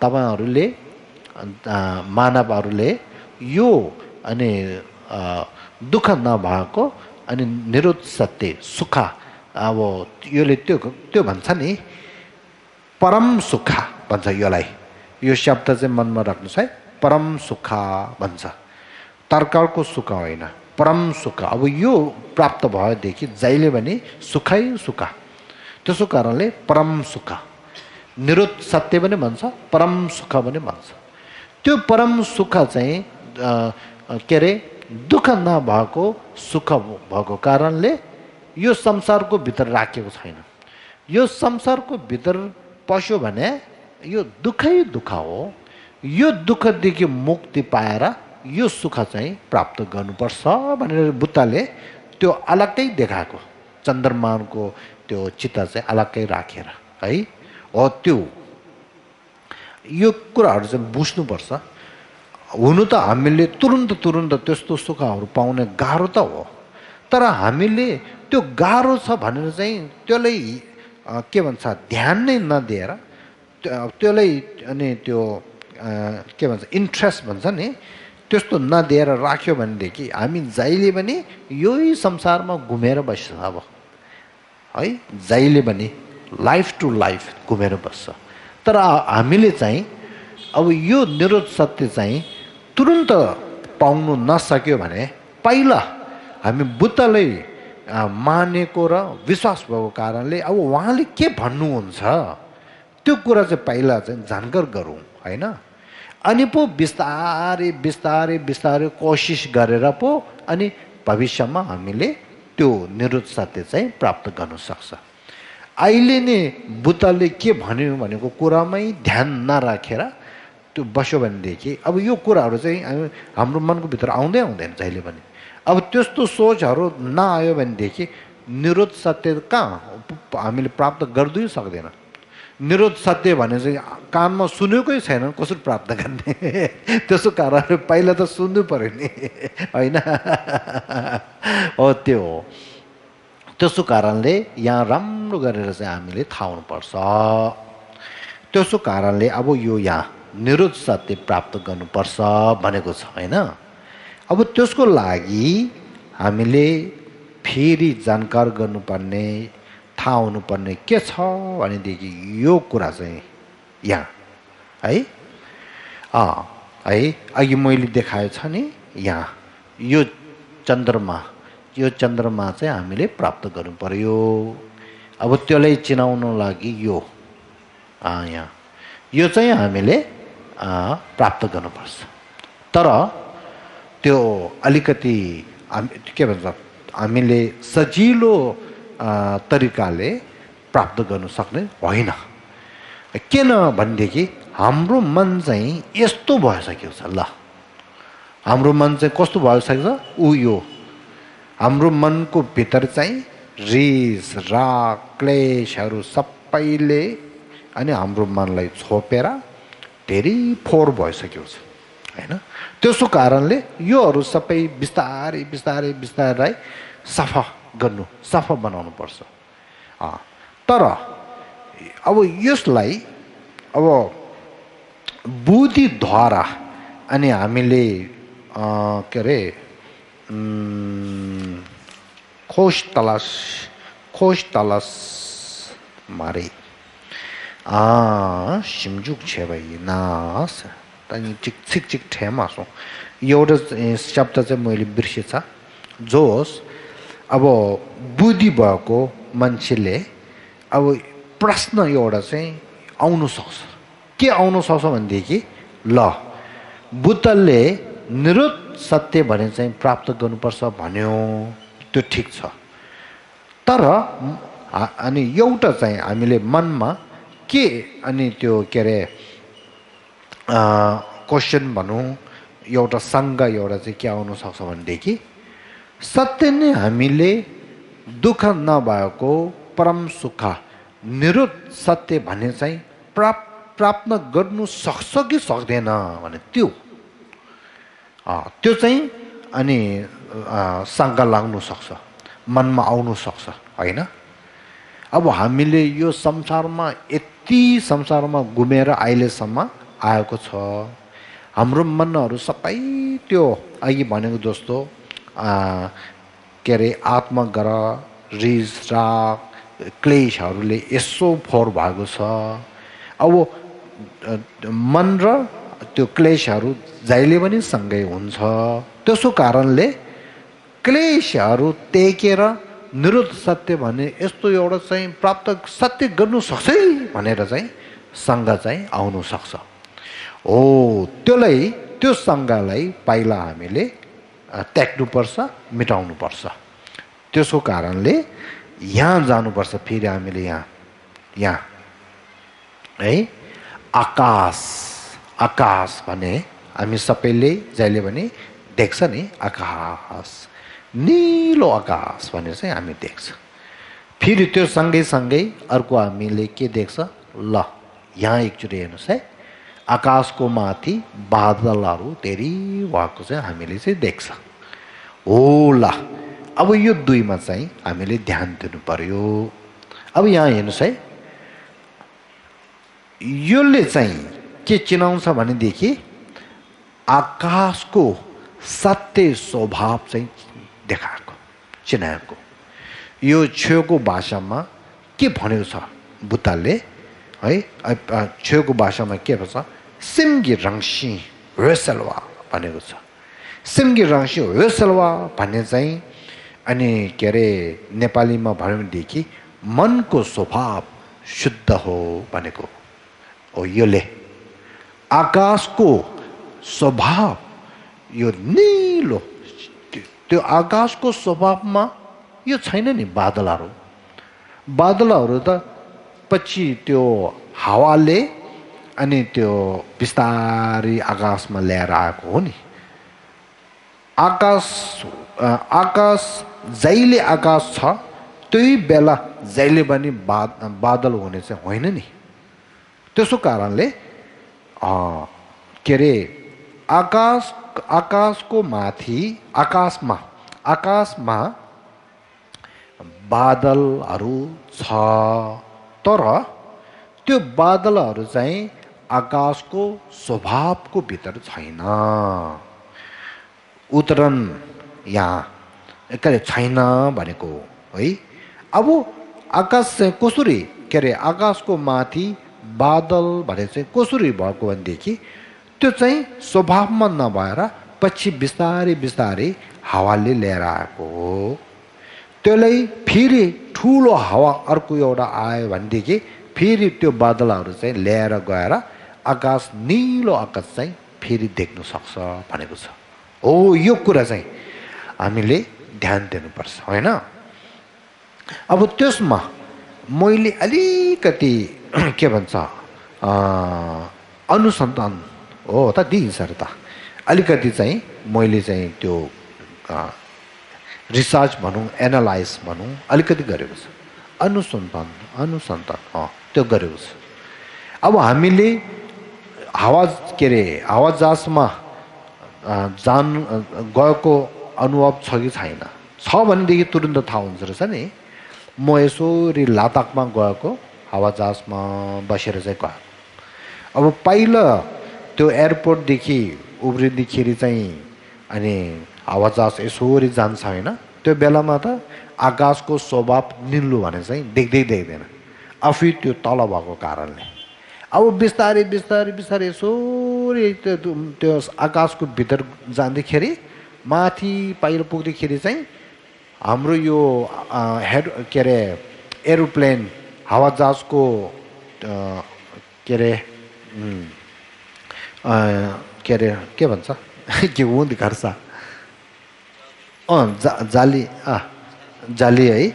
तपाईहरूले मानवहरूले यो अनि दुःख नभएको अनि निरुद्ध सत्य सुख अब योले त्यो भन्छ नि परम सुख भन्छ योलाई। यो शब्द चाहिँ मनमा राख्नुहोस् है, परम सुख भन्छ। तरकालको सुख होइन, परम सुख। अब यो प्राप्त भएदेखि जहिले पनि सुखै सुख। त्यसो कारणले परम सुख निरुद्ध सत्य पनि भन्छ, परम सुख पनि भन्छ। त्यो परम सुख चाहिँ के अरे दुःख नभएको सुख भएको कारणले यो संसारको भित्र राखेको छैन। यो संसारको भित्र पस्यो भने यो दुःखै दुःख हो। यो दुःखदेखि मुक्ति पाएर यो सुख चाहिँ प्राप्त गर्नुपर्छ भनेर बुद्धले त्यो अलग्गै देखाएको, चन्द्रमाको त्यो चित्त चाहिँ अलग्गै राखेर है। हो त्यो यो कुराहरू चाहिँ बुझ्नुपर्छ। हुनु त हामीले तुरुन्त त्यस्तो सुखहरू पाउने गाह्रो त हो, तर हामीले त्यो गाह्रो छ भनेर चाहिँ त्यसलाई के भन्छ ध्यान नै नदिएर त्यसलाई अनि त्यो के भन्छ इन्ट्रेस्ट भन्छ नि त्यस्तो नदिएर राख्यो भनेदेखि हामी जहिले पनि यही संसारमा घुमेर बस्छ। अब है जहिले पनि लाइफ टु लाइफ घुमेर बस्छ। तर हामीले चाहिँ अब यो निरुद्ध सत्य चाहिँ तुरुन्त पाउनु नसक्यो भने पहिला हामी बुद्धलाई मानेको र विश्वास भएको कारणले अब उहाँले के भन्नुहुन्छ त्यो कुरा चाहिँ पहिला चाहिँ जानकार गरौँ होइन। अनि पो बिस्तारै कोसिस गरेर पो अनि भविष्यमा हामीले त्यो निरुक्त सत्य चाहिँ प्राप्त गर्न सक्छ अहिले नै बुद्धले के भन्यो भनेको कुरामै ध्यान नराखेर त्यो बस्यो भनेदेखि अब यो कुराहरू चाहिँ हाम्रो मनको भित्र आउँदै आउँदैन जहिले पनि अब त्यस्तो सोचहरू नआयो भनेदेखि निरुक्त सत्य कहाँ हामीले प्राप्त गर्दै सक्दैन निरुक्त सत्य भने चाहिँ कानमा सुनेकै छैन कसरी प्राप्त गर्ने त्यसो कारण पहिला त सुन्नु पर्यो नि होइन हो त्यो हो त्यसो कारणले यहाँ राम्रो गरेर चाहिँ हामीले थाहा हुनुपर्छ त्यसो कारणले अब यो यहाँ निरुक्त सत्य प्राप्त गर्नुपर्छ भनेको छ होइन अब त्यसको लागि हामीले फेरि जानकार गर्नुपर्ने थाहा हुनुपर्ने के छ भनेदेखि यो कुरा चाहिँ यहाँ है है अघि मैले देखाएको छ नि यहाँ यो चन्द्रमा चाहिँ हामीले प्राप्त गर्नु पर्यो अब त्यसलाई चिनाउन लागि यो यहाँ यो चाहिँ हामीले प्राप्त गर्नुपर्छ तर त्यो अलिकति के भन्छ हामीले सजिलो तरिकाले प्राप्त गर्न सक्ने होइन किन भनेदेखि हाम्रो मन चाहिँ यस्तो भइसकेको छ ल हाम्रो मन चाहिँ कस्तो भइसकेको छ यो हाम्रो मनको भित्र चाहिँ रिस राग क्लेशहरू सबैले अनि हाम्रो मनलाई छोपेर धेरै फोहोर भइसकेको छ होइन त्यसो कारणले योहरू सबै बिस्तारै बिस्तारै बिस्तारै सफा बनाउनु पर्छ तर अब यसलाई अब बुद्धिद्वारा अनि हामीले के अरे खोज तलास मारे सिमजुक छे भाइ नास तनी चिक ठेमासो एउटा शब्द चाहिँ मैले बिर्सेछ जोस अब बुद्धि भएको मान्छेले अब प्रश्न एउटा चाहिँ आउनु सक्छ के आउनु सक्छ भनेदेखि ल बुद्धले निरुक्त सत्य भने चाहिँ प्राप्त गर्नुपर्छ भन्यो त्यो ठिक छ तर अनि एउटा चाहिँ हामीले मनमा के अनि त्यो के अरे क्वेसन भनौँ एउटा शङ्का एउटा चाहिँ के आउनु सक्छ भनेदेखि सत्य नै हामीले दुःख नभएको परम सुख निरुक्त सत्य भने चाहिँ प्राप्त गर्नु सक्छ कि सक्दैन भने त्यो चाहिँ अनि शङ्का लाग्नु सक्छ मनमा आउनु सक्छ होइन अब हामीले यो संसारमा घुमेर अहिलेसम्म आएको छ हाम्रो मनहरू सबै त्यो अघि भनेको जस्तो के अरे आत्मग्रह रिस राग क्लेशहरूले यसो फोहोर भएको छ अब मन र त्यो क्लेशहरू जहिले पनि सँगै हुन्छ त्यसो कारणले क्लेशहरू टेकेर निरुक्त सत्य भने यस्तो एउटा चाहिँ प्राप्त सत्य गर्नु सक्छ भनेर चाहिँ शङ्का चाहिँ आउनु सक्छ हो त्यो शङ्कालाई पहिला हामीले त्याग्नुपर्छ मेटाउनुपर्छ त्यसको कारणले यहाँ जानुपर्छ फेरि हामीले यहाँ है आकाश भने हामी सबैले जहिले पनि देख्छ नि आकाश नीलो आकाश भनेर चाहिँ हामी देख्छ फेरि त्यो सँगै अर्को हामीले के देख्छ ल यहाँ एकचोटि हेर्नुहोस् है आकाशको माथि बादलहरू धेरै भएको चाहिँ हामीले चाहिँ देख्छ हो ल अब यो दुईमा चाहिँ हामीले ध्यान दिनु पर्यो अब यहाँ हेर्नुहोस् है योले चाहिँ के चिनाउँछ भनेदेखि आकाशको सत्य स्वभाव चाहिँ देखाएको चिनाएको यो छेउको भाषामा के भनेको छ बुद्धले है छेउको भाषामा के भन्छ सिम्गी रङ्सी वेसलवा भनेको छ सिम्गी रङ्सी वेसलवा भन्ने चाहिँ अनि के अरे नेपालीमा भन्यो भनेदेखि मनको स्वभाव शुद्ध हो भनेको हो योले आकाशको स्वभाव यो नीलो त्यो आकाशको स्वभावमा यो छैन नि बादलहरू। बादलहरू त पछि त्यो हावाले अनि त्यो बिस्तारै आकाशमा ल्याएर आएको हो नि। आकाश जहिले आकाश छ त्यही बेला जहिले पनि बादल हुने चाहिँ होइन नि। त्यसो कारणले के अरे आकाशको माथि आकाशमा बादलहरू छ, तर त्यो बादलहरू चाहिँ आकाशको स्वभावको भित्र छैन। उतरण यहाँ छैन भनेको है। अब आकाश चाहिँ कसरी के अरे आकाशको माथि बादल भने चाहिँ कसरी भएको भनेदेखि त्यो चाहिँ स्वभावमा नभएर पछि बिस्तारै बिस्तारै हावाले ल्याएर आएको हो। त्यसलाई फेरि ठुलो हावा अर्को एउटा आयो भनेदेखि फेरि त्यो बादलहरू चाहिँ ल्याएर गएर आकाश निलो आकाश चाहिँ फेरि देख्न सक्छ भनेको छ। हो, यो कुरा चाहिँ हामीले ध्यान दिनुपर्छ होइन। अब त्यसमा मैले अलिकति के भन्छ अनुसन्धान हो त दिइन्छ र त अलिकति चाहिँ मैले चाहिँ त्यो रिसर्च भनौँ, एनालाइज भनौँ अलिकति गरेको छ। अनुसन्धान त्यो गरेको छ। अब हामीले हावाजहाजमा गएको अनुभव छ कि छैन? छ भनेदेखि तुरुन्त थाहा हुन्छ रहेछ नि। म यसरी लद्दाखमा गएको हावाजहाजमा बसेर चाहिँ गएको। अब पहिला त्यो एयरपोर्टदेखि उब्रिँदाखेरि चाहिँ अनि हावाजहाज यसरी जान्छ होइन, त्यो बेलामा त आकाशको स्वभाव निलो भने चाहिँ देख्दैन आफै त्यो तल भएको कारणले। अब बिस्तारै बिस्तारै बिस्तारै यसरी त्यो आकाशको भित्र जाँदाखेरि माथि पहिलो पुग्दाखेरि चाहिँ हाम्रो यो हेड के अरे एरोप्लेन हावाजहाजको के अरे के भन्छ के हुँदै गर्छ जाली है,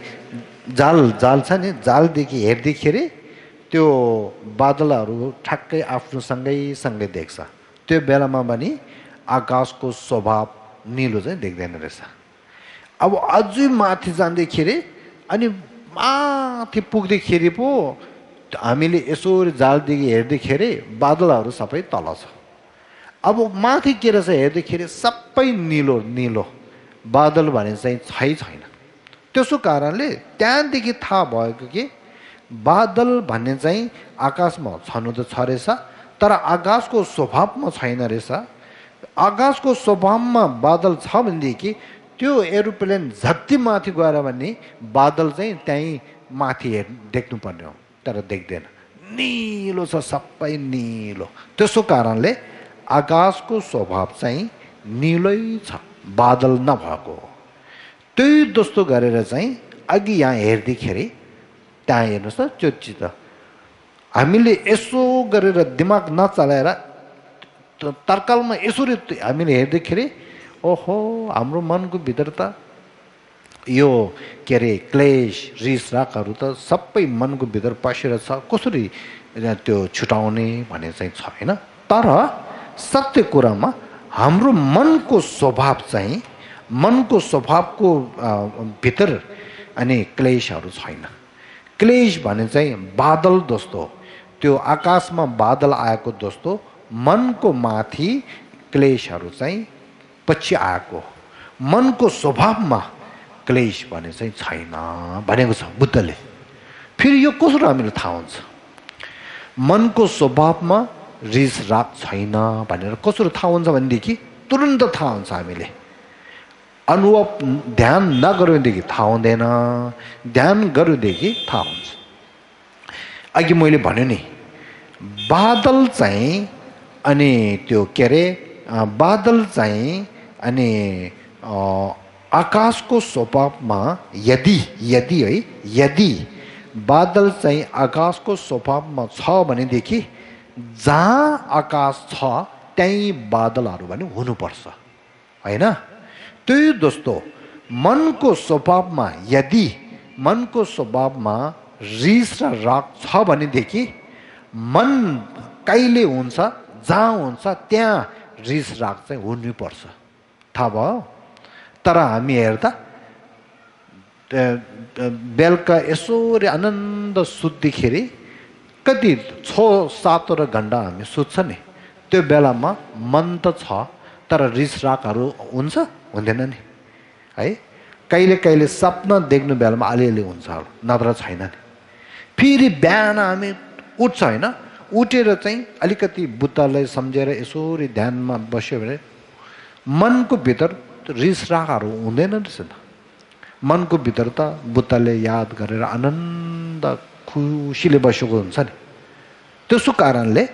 जाल छ नि। जालदेखि हेर्दाखेरि त्यो बादलहरू ठ्याक्कै आफ्नो सँगै देख्छ। त्यो बेलामा पनि आकाशको स्वभाव निलो चाहिँ देख्दैन रहेछ। अब अझै माथि जाँदाखेरि अनि माथि पुग्दाखेरि पो हामीले यसरी जालदेखि हेर्दाखेरि बादलहरू सबै तल छ। अब माथि के रहेछ हेर्दाखेरि सबै निलो बादल भने चाहिँ छैन। त्यसो कारणले त्यहाँदेखि थाहा भएको कि बादल भन्ने चाहिँ आकाशमा छनु त छ रहेछ, तर आकाशको स्वभावमा छैन रहेछ। आकाशको स्वभावमा बादल छ भनेदेखि त्यो एरोप्लेन झट्टी माथि गएर भने बादल चाहिँ त्यहीँ माथि देख्नुपर्ने हो, तर देख्दैन, निलो छ, सबै निलो। त्यसो कारणले आकाशको स्वभाव चाहिँ निलै छ, बादल नभएको हो। त्यही जस्तो गरेर चाहिँ अघि यहाँ हेर्दाखेरि त्यहाँ हेर्नुहोस् त त्यो चित्र हामीले यसो गरेर दिमाग नचलाएर तर्कालमा यसरी हामीले हेर्दाखेरि ओहो हाम्रो मनको भित्र त यो के अरे क्लेश रिस रागहरू त सबै मनको भित्र पसेर छ, कसरी त्यो छुटाउने भने चाहिँ छ होइन। तर सत्य कुरामा हाम्रो मनको स्वभावको भित्र अनि क्लेशहरू छैन। क्लेश भने चाहिँ बादल जस्तो, त्यो आकाशमा बादल आएको जस्तो मनको माथि क्लेशहरू चाहिँ पछि आएको। मनको स्वभावमा क्लेश भने चाहिँ छैन भनेको छ बुद्धले। फेरि यो कसरी हामीले थाहा हुन्छ मनको स्वभावमा रिस राग छैन भनेर? कसरी थाहा हुन्छ भनेदेखि तुरुन्त थाहा हुन्छ। हामीले अनुभव ध्यान नगरेदेखि थाहा हुँदैन, ध्यान गरेदेखि थाहा हुन्छ। अघि मैले भने नि बादल चाहिँ अनि त्यो के अरे बादल चाहिँ अनि आकाशको स्वभावमा यदि बादल चाहिँ आकाशको स्वभावमा छ भनेदेखि जहाँ आकाश छ त्यहीँ बादलहरू पनि हुनुपर्छ होइन। त्यही दोस्तो मनको स्वभावमा यदि मनको स्वभावमा रिस र राग छ भनेदेखि मन कहिले हुन्छ जहाँ हुन्छ त्यहाँ रिस राग चाहिँ हुनुपर्छ थाहा भयो तर हामी हेर्दा बेलुका यसोरी आनन्द सुत्दाखेरि कति 6-7 घन्टा हामी सुत्छ नि त्यो बेलामा मन त छ तर रिस रागहरू हुन्छ हुँदैन नि है कहिले कहिले सपना देख्नु बेलामा अलिअलि हुन्छ नत्र छैन नि फेरि बिहान हामी उठ्छ होइन उठेर चाहिँ अलिकति बुद्धलाई सम्झेर यसोरी ध्यानमा बस्यो भने मनको भित्र रिस रागहरू हुँदैन रहेछ त मनको भित्र त बुद्धले याद गरेर आनन्द खुसीले बसेको हुन्छ नि त्यसो कारणले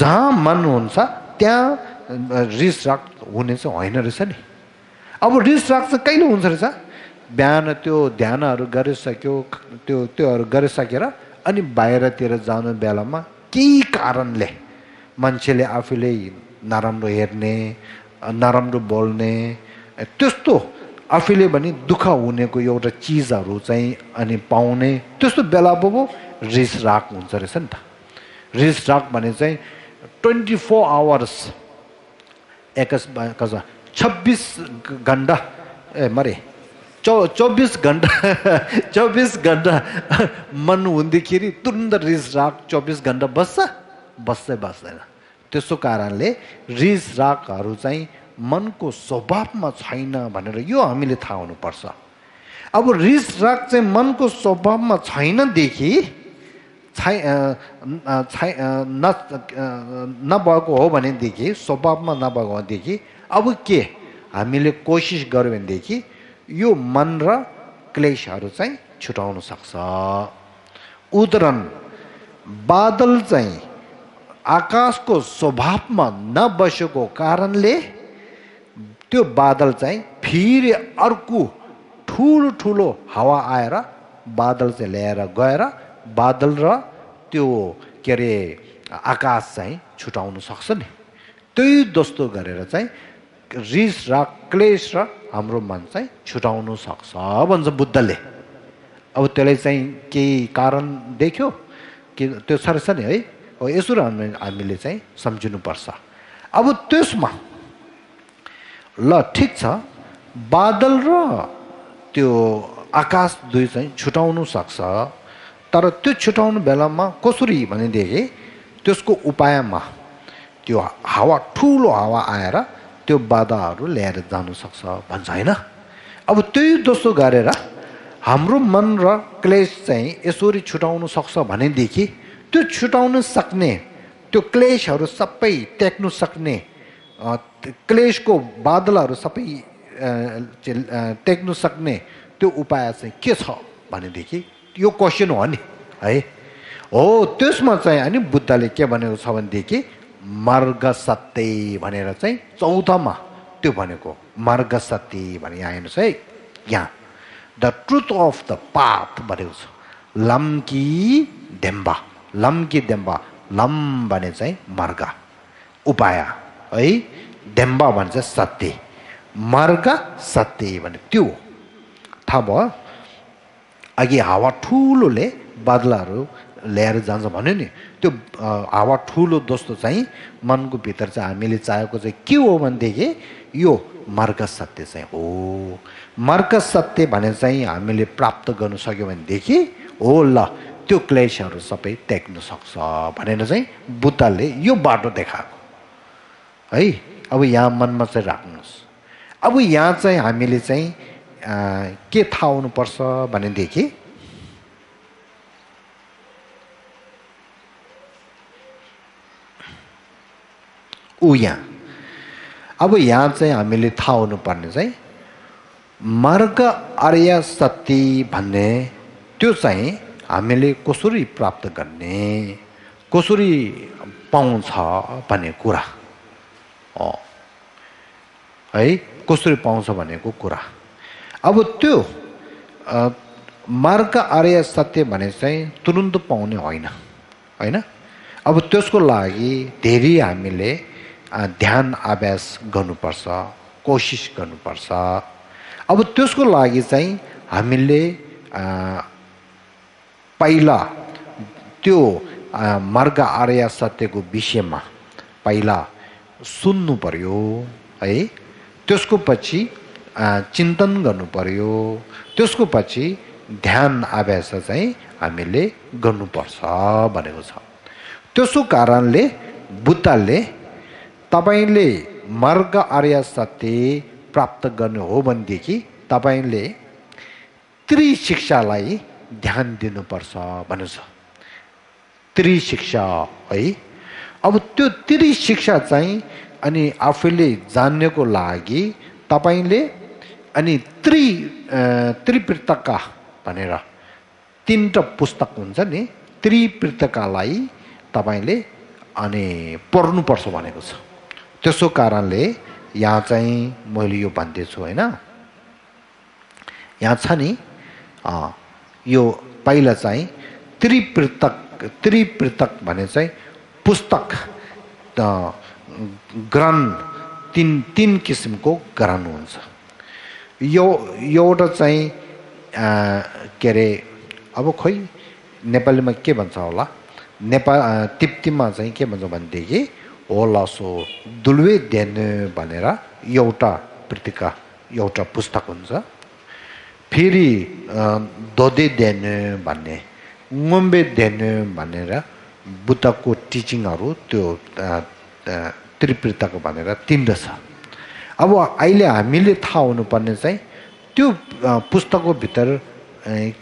जहाँ मन हुन्छ त्यहाँ रिस राग हुने चाहिँ होइन रहेछ नि अब रिस राग चाहिँ कहिले हुन्छ रहेछ बिहान त्यो ध्यानहरू गरिसक्यो त्योहरू गरिसकेर अनि बाहिरतिर जानु बेलामा केही कारणले मान्छेले आफूले नराम्रो हेर्ने नराम्रो बोल्ने त्यस्तो आफूले पनि दुःख हुनेको एउटा चिजहरू चाहिँ अनि पाउने त्यस्तो बेला पो रिस राग हुन्छ रहेछ नि त रिस राग भने चाहिँ 24 आवर्स 26 घन्टा मरे 24 घन्टा 24 घन्टा मन हुँदाखेरि तुरन्त रिस राग 24 घन्टा बस्दैन त्यसो कारणले रिस रागहरू चाहिँ मनको स्वभावमा छैन भनेर यो हामीले थाहा हुनुपर्छ अब रिस राग चाहिँ मनको स्वभावमा छैनदेखि नभएको हो भनेदेखि स्वभावमा नभएको भनेदेखि अब के हामीले कोसिस गर्यो भनेदेखि यो मन र क्लेशहरू चाहिँ छुटाउन सक्छ उदाहरण बादल चाहिँ आकाशको स्वभावमा नबसेको कारणले त्यो बादल चाहिँ फेरि अर्को ठुलो हावा आएर बादल चाहिँ ल्याएर गएर बादल र त्यो के अरे आकाश चाहिँ छुटाउन सक्छ नि त्यही जस्तो गरेर चाहिँ रिस राग क्लेश र हाम्रो मन चाहिँ छुटाउन सक्छ भन्छ बुद्धले अब त्यसलाई चाहिँ केही कारण देख्यो कि त्यो साह्रै छ नि है यसो हामीले चाहिँ सम्झिनुपर्छ अब त्यसमा ल ठिक छ बादल र त्यो आकाश दुई चाहिँ छुटाउनु सक्छ तर त्यो छुटाउनु बेलामा कसरी भनेदेखि त्यसको उपायमा त्यो हावा ठुलो हावा आएर त्यो बाधाहरू ल्याएर जानु सक्छ भन्छ होइन अब त्यही जस्तो गरेर हाम्रो मन र क्लेश चाहिँ यसरी छुटाउनु सक्छ भनेदेखि त्यो छुटाउन सक्ने त्यो क्लेशहरू सबै टेक्नु सक्ने क्लेशको बादलहरू सबै टेक्नु सक्ने त्यो उपाय चाहिँ के छ भनेदेखि यो क्वेसन हो नि है हो त्यसमा चाहिँ अनि बुद्धले के भनेको छ भनेदेखि मार्ग सत्य भनेर चाहिँ चौथामा त्यो भनेको मार्ग सत्य भने यहाँ हेर्नुहोस् है यहाँ the truth of the path भनेको छ लम्की देम्बा लम भने चाहिँ मार्ग उपाय है देम्बा भने चाहिँ सत्य मार्ग सत्य भने त्यो थाहा भयो अघि हावा ठुलोले बादलहरू ल्याएर जान्छ भन्यो नि त्यो हावा ठुलो जस्तो चाहिँ मनको भित्र चाहिँ हामीले चाहेको चाहिँ के हो भनेदेखि यो मार्ग सत्य चाहिँ हो मार्ग सत्य भने चाहिँ हामीले प्राप्त गर्न सक्यो भनेदेखि हो ल त्यो क्लेशहरू सबै त्याग्न सक्छ भनेर चाहिँ बुद्धले यो बाटो देखाएको है अब यहाँ मनमा चाहिँ राख्नुहोस् अब यहाँ चाहिँ हामीले चाहिँ के थाहा हुनुपर्छ भनेदेखि यहाँ अब यहाँ चाहिँ हामीले थाहा हुनुपर्ने चाहिँ मार्ग आर्य सत्य भन्ने त्यो चाहिँ हामीले कसरी प्राप्त गर्ने कसरी पाउँछ भन्ने कुरा है कसरी पाउँछ भनेको कुरा अब त्यो मार्ग आर्य सत्य भने चाहिँ तुरुन्त पाउने होइन अब त्यसको लागि धेरै हामीले ध्यान अभ्यास गर्नुपर्छ कोसिस गर्नुपर्छ। अब त्यसको लागि चाहिँ हामीले पहिला त्यो मार्ग आर्य सत्यको विषयमा पहिला सुन्नु पर्यो है। त्यसको पछि चिन्तन गर्नु पर्यो। त्यसको पछि ध्यान अभ्यास चाहिँ हामीले गर्नुपर्छ भनेको छ। त्यसो कारणले बुद्धले तपाईले मार्ग आर्य सत्य प्राप्त गर्नु हो भनेदेखि तपाईले त्रिशिक्षालाई ध्यान दिनुपर्छ भनेको छ। त्रिशिक्षा है। अब त्यो त्रिशिक्षा चाहिँ अनि आफूले जान्नको लागि तपाईले अनि त्रिपिटका भनेर तीनटा पुस्तक हुन्छ नि, त्रिपिटकालाई तपाईले अनि पढ्नुपर्छ भनेको छ। त्यसो कारणले यहाँ चाहिँ मैले यो भन्दैछु होइन। यहाँ छ नि यो पहिला चाहिँ त्रिपिटक भने चाहिँ पुस्तक ग्रन्थ तीन किसिमको ग्रन्थ हुन्छ। यो एउटा चाहिँ के अरे अब खोइ नेपालीमा के भन्छ होला, तिप्तीमा चाहिँ के भन्छ भनेदेखि होला सो दुल्वे देन भनेर एउटा पत्रिका एउटा पुस्तक हुन्छ। फेरि दोदे देन भन्ने, ngombe देन भनेर बुद्धको टिचिङहरू त्यो त्रिपिटक भनेर तीनवटा छ। अब अहिले हामीले थाहा हुनुपर्ने चाहिँ त्यो पुस्तकको भित्र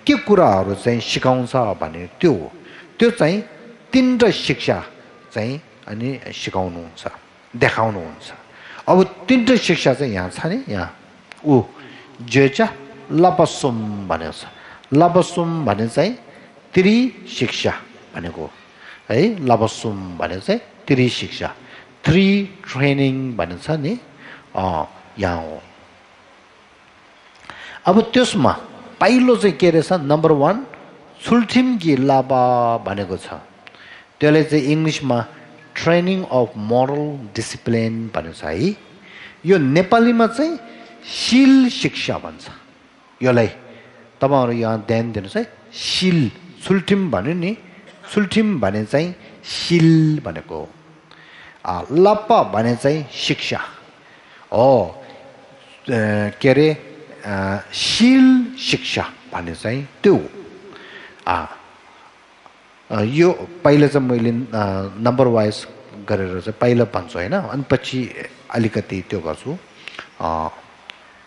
के कुराहरू चाहिँ सिकाउँछ भने त्यो हो। त्यो चाहिँ तीनवटा शिक्षा चाहिँ अनि सिकाउनुहुन्छ, देखाउनुहुन्छ। अब तीनवटा शिक्षा चाहिँ यहाँ छ नि, यहाँ जेचा लपसुम भनेको छ। लपसुम भने चाहिँ त्रिशिक्षा भनेको है। लपसुम भने चाहिँ त्रिशिक्षा, थ्री ट्रेनिङ भनेको छ नि, यहाँ हो। अब त्यसमा पहिलो चाहिँ के रहेछ, नम्बर 1 सुल्ठिम्की लापा भनेको छ। त्यसले चाहिँ इङ्ग्लिसमा ट्रेनिङ अफ मोरल डिसिप्लिन भनेको छ है। यो नेपालीमा चाहिँ शील शिक्षा भन्छ। यसलाई तपाईँहरू यहाँ ध्यान दिनुहोस् है। शील, सुल्ठिम भन्यो नि, सुल्ठिम भने चाहिँ शील भनेको हो। लप्पा भने चाहिँ शिक्षा हो। के अरे शील शिक्षा भने चाहिँ त्यो यो पहिला चाहिँ मैले नम्बर वाइज गरेर चाहिँ पहिला भन्छु होइन, अनि पछि अलिकति त्यो गर्छु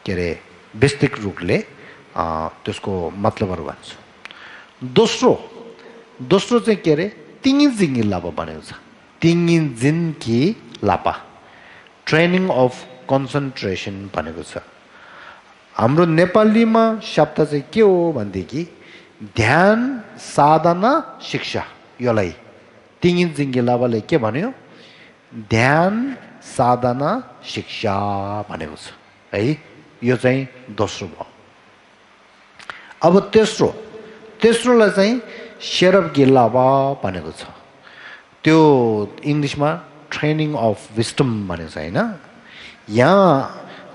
के अरे विस्तृत रूपले त्यसको मतलबहरू भन्छु। दोस्रो चाहिँ के अरे तिङिजिङ्गी लापा भनेको छ। तिङिजिङ्गी लापा ट्रेनिङ अफ कन्सन्ट्रेसन भनेको छ। हाम्रो नेपालीमा शब्द चाहिँ के हो भनेदेखि ध्यान साधना शिक्षा। यसलाई तिङिजिङ्गी लापाले के भन्यो, ध्यान साधना शिक्षा भनेको छ है। यो चाहिँ दोस्रो भयो। अब तेस्रोलाई चाहिँ शेरब गिल्लाबा भनेको छ। त्यो इङ्ग्लिसमा ट्रेनिङ अफ विस्डम भनेको छ होइन। यहाँ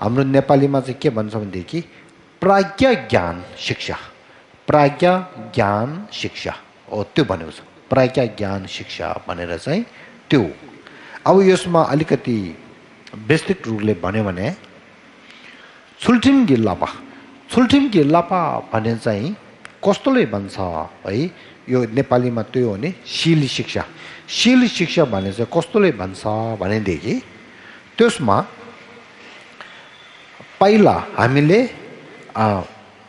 हाम्रो नेपालीमा चाहिँ के भन्छ भनेदेखि प्राज्ञा ज्ञान शिक्षा, प्राज्ञा ज्ञान शिक्षा हो त्यो भनेको छ। प्राज्ञा ज्ञान शिक्षा भनेर चाहिँ त्यो। अब यसमा अलिकति विस्तृत रूपले भन्यो भने सुल्ठिम्की लापा भने चाहिँ कस्तोले भन्छ है। यो नेपालीमा त्यो हो नि शील शिक्षा। शील शिक्षा भने चाहिँ कस्तोले भन्छ भनेदेखि त्यसमा पहिला हामीले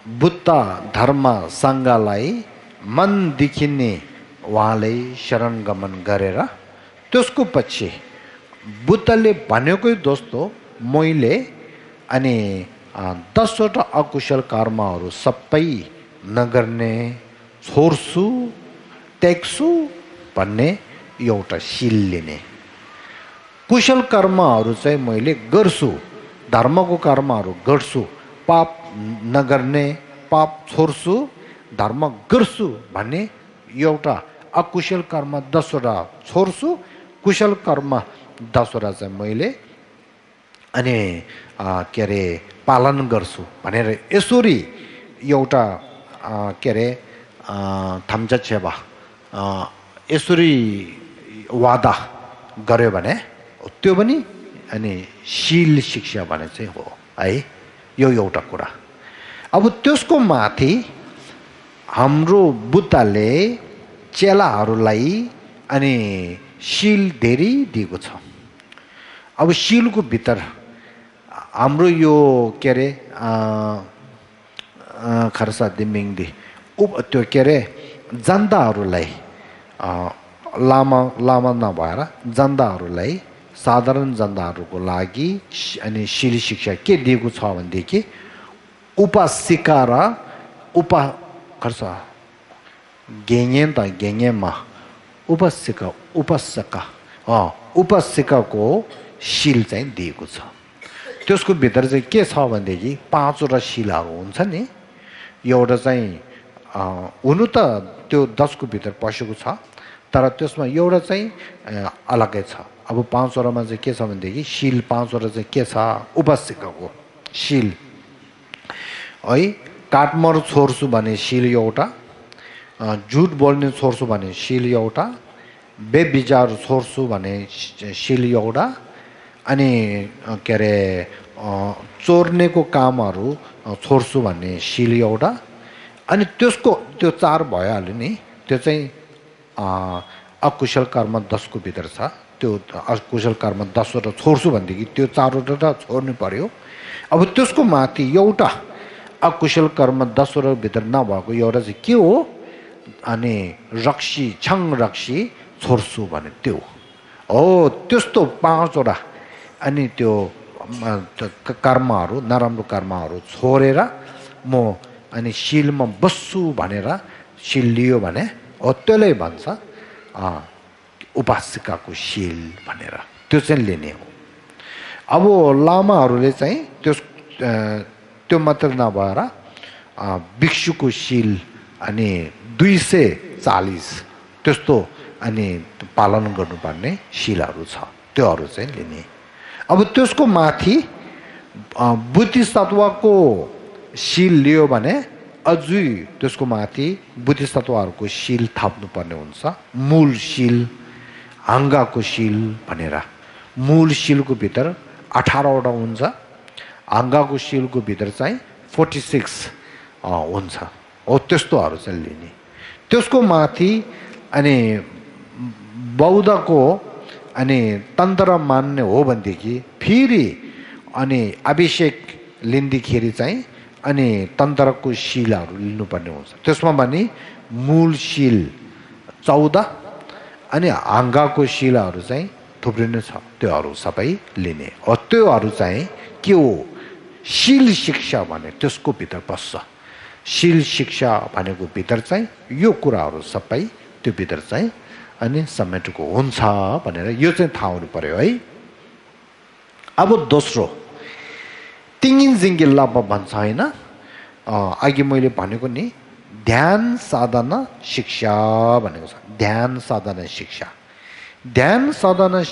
बुद्ध धर्म सङ्घलाई मनदेखि नै उहाँले शरण गमन गरेर त्यसको पछि बुद्धले भनेकै दोस्तो मैले अनि 10वटा अकुशल कर्महरू सबै नगर्ने, छोड्छु, त्याग्छु भन्ने एउटा शील लिने। कुशल कर्महरू चाहिँ मैले गर्छु, धर्मको कर्महरू गर्छु, पाप नगर्ने, पाप छोड्छु, धर्म गर्छु भन्ने एउटा। अकुशल कर्म 10वटा छोड्छु, कुशल कर्म 10वटा चाहिँ मैले अनि के अरे पालन गर्छु भनेर यसरी एउटा के अरे थाम्चा छेबा यसरी वादा गर्यो भने त्यो पनि अनि शील शिक्षा भने चाहिँ हो है यो एउटा कुरा अब त्यसको माथि हाम्रो बुद्धले चेलाहरूलाई अनि शील धेरै दिएको छ अब शीलको भित्र हाम्रो यो के अरे खरसा दिमिङदी त्यो के अरे जनताहरूलाई लामा नभएर जनताहरूलाई साधारण जनताहरूको लागि अनि शील शिक्षा के दिएको छ भनेदेखि उपासिका र खर्चा गेङेमा उपासिकाको शील चाहिँ दिएको छ त्यसको भित्र चाहिँ के छ भनेदेखि 5 वटा शीलहरू हुन्छ नि एउटा चाहिँ हुनु त त्यो 10 को भित्र पसेको छ तर त्यसमा एउटा चाहिँ अलगै छ अब 5 वटामा चाहिँ के छ भनेदेखि शील 5 वटा चाहिँ के छ उपासिकाको शील है काटमर छोड्छु भने शील एउटा झुट बोल्ने छोड्छु भने शील एउटा बेविचार छोड्छु भने शील एउटा अनि के अरे चोर्नेको कामहरू छोड्छु भन्ने शील एउटा अनि त्यसको त्यो 4 भइहाल्यो नि त्यो चाहिँ अकुशल कर्म 10 को भित्र छ त्यो अकुशल कर्म 10 वटा छोड्छु भनेदेखि त्यो 4 वटा छोड्नु पर्यो अब त्यसको माथि एउटा अकुशल कर्म 10 वटा भित्र नभएको एउटा चाहिँ के हो अनि छङ रक्सी छोड्छु भने त्यो हो त्यस्तो 5 वटा अनि त्यो कर्महरू नराम्रो कर्महरू छोडेर म अनि शीलमा बस्छु भनेर शील लियो भने त्यसले भन्छ उपासिकाको शील भनेर त्यो चाहिँ लिने हो अब लामाहरूले चाहिँ त्यो मात्र नभएर भिक्षुको शील अनि 240 त्यस्तो अनि पालन गर्नुपर्ने शीलहरू छ त्योहरू चाहिँ लिने अब त्यसको माथि बुद्धिसत्वको शील लियो भने अझै त्यसको माथि बुद्धिसत्वहरूको शील थप्नुपर्ने हुन्छ मूल शील हङ्गाको शील भनेर मूल शीलको भित्र 18 वटा हुन्छ हङ्गाको शीलको भित्र चाहिँ 46 हुन्छ हो त्यस्तोहरू चाहिँ लिने त्यसको माथि अनि बौद्धको अनि तन्त्र मान्ने हो भनेदेखि फेरि अनि अभिषेक लिँदाखेरि चाहिँ अनि तन्त्रको शीलहरू लिनुपर्ने हुन्छ त्यसमा पनि मूल शील 14 अनि हङ्गाको शीलहरू चाहिँ थुप्रिनु छ त्योहरू सबै लिने हो त्योहरू चाहिँ के हो शील शिक्षा भने त्यसको भित्र पस्छ शील शिक्षा भनेको भित्र चाहिँ यो कुराहरू सबै त्यो भित्र चाहिँ अनि समेटेको हुन्छ भनेर यो चाहिँ थाहा हुनु पर्यो है अब दोस्रो तिङिन जिङ्गिल लापा भन्छ होइन अघि मैले भनेको नि ध्यान साधना शिक्षा भनेको छ ध्यान साधना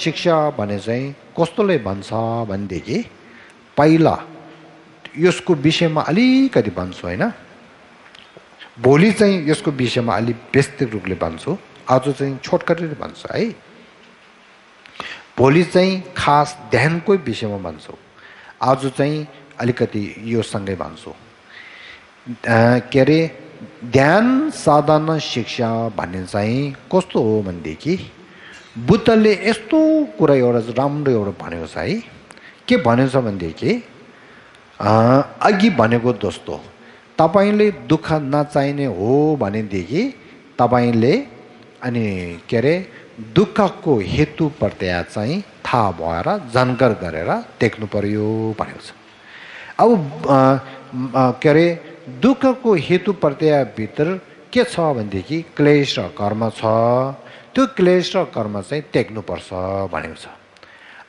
शिक्षा भने चाहिँ कस्तोले भन्छ भनेदेखि पहिला यसको विषयमा अलिकति भन्छु होइन भोलि चाहिँ यसको विषयमा अलिक विस्तृत रूपले भन्छु आज चाहिँ छोटकरीले भन्छु है भोलि चाहिँ खास ध्यानकै विषयमा भन्छु आज चाहिँ अलिकति यो सँगै भन्छु के अरे ध्यान साधना शिक्षा भन्ने चाहिँ कस्तो हो भनेदेखि बुद्धले यस्तो कुरा एउटा राम्रो एउटा भनेको छ है के भनेको छ भनेदेखि अघि भनेको जस्तो तपाईले दुःख नचाहिने हो भनेदेखि तपाईले अनि के अरे दुःखको हेतु प्रत्यय चाहिँ थाहा भएर जानकार गरेर देख्नु पर्यो भनेको छ अब के अरे दुःखको हेतु प्रत्यय भित्र के छ भनेदेखि क्लेश र कर्म छ त्यो क्लेश र कर्म चाहिँ त्याग्नुपर्छ भनेको छ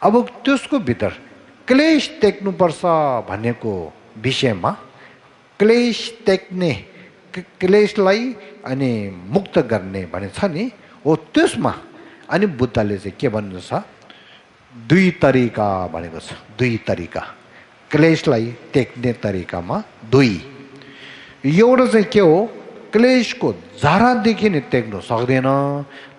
अब त्यसको भित्र क्लेश त्याग्नुपर्छ भनेको विषयमा क्लेश त्याग्ने क्लेशलाई अनि मुक्त गर्ने भने छ नि हो त्यसमा अनि बुद्धले चाहिँ के भन्नु छ 2 तरिका भनेको छ 2 तरिका क्लेशलाई टेक्ने तरिकामा दुई। एउटा चाहिँ के हो, क्लेशको जरादेखि नै टेक्नु सक्दैन,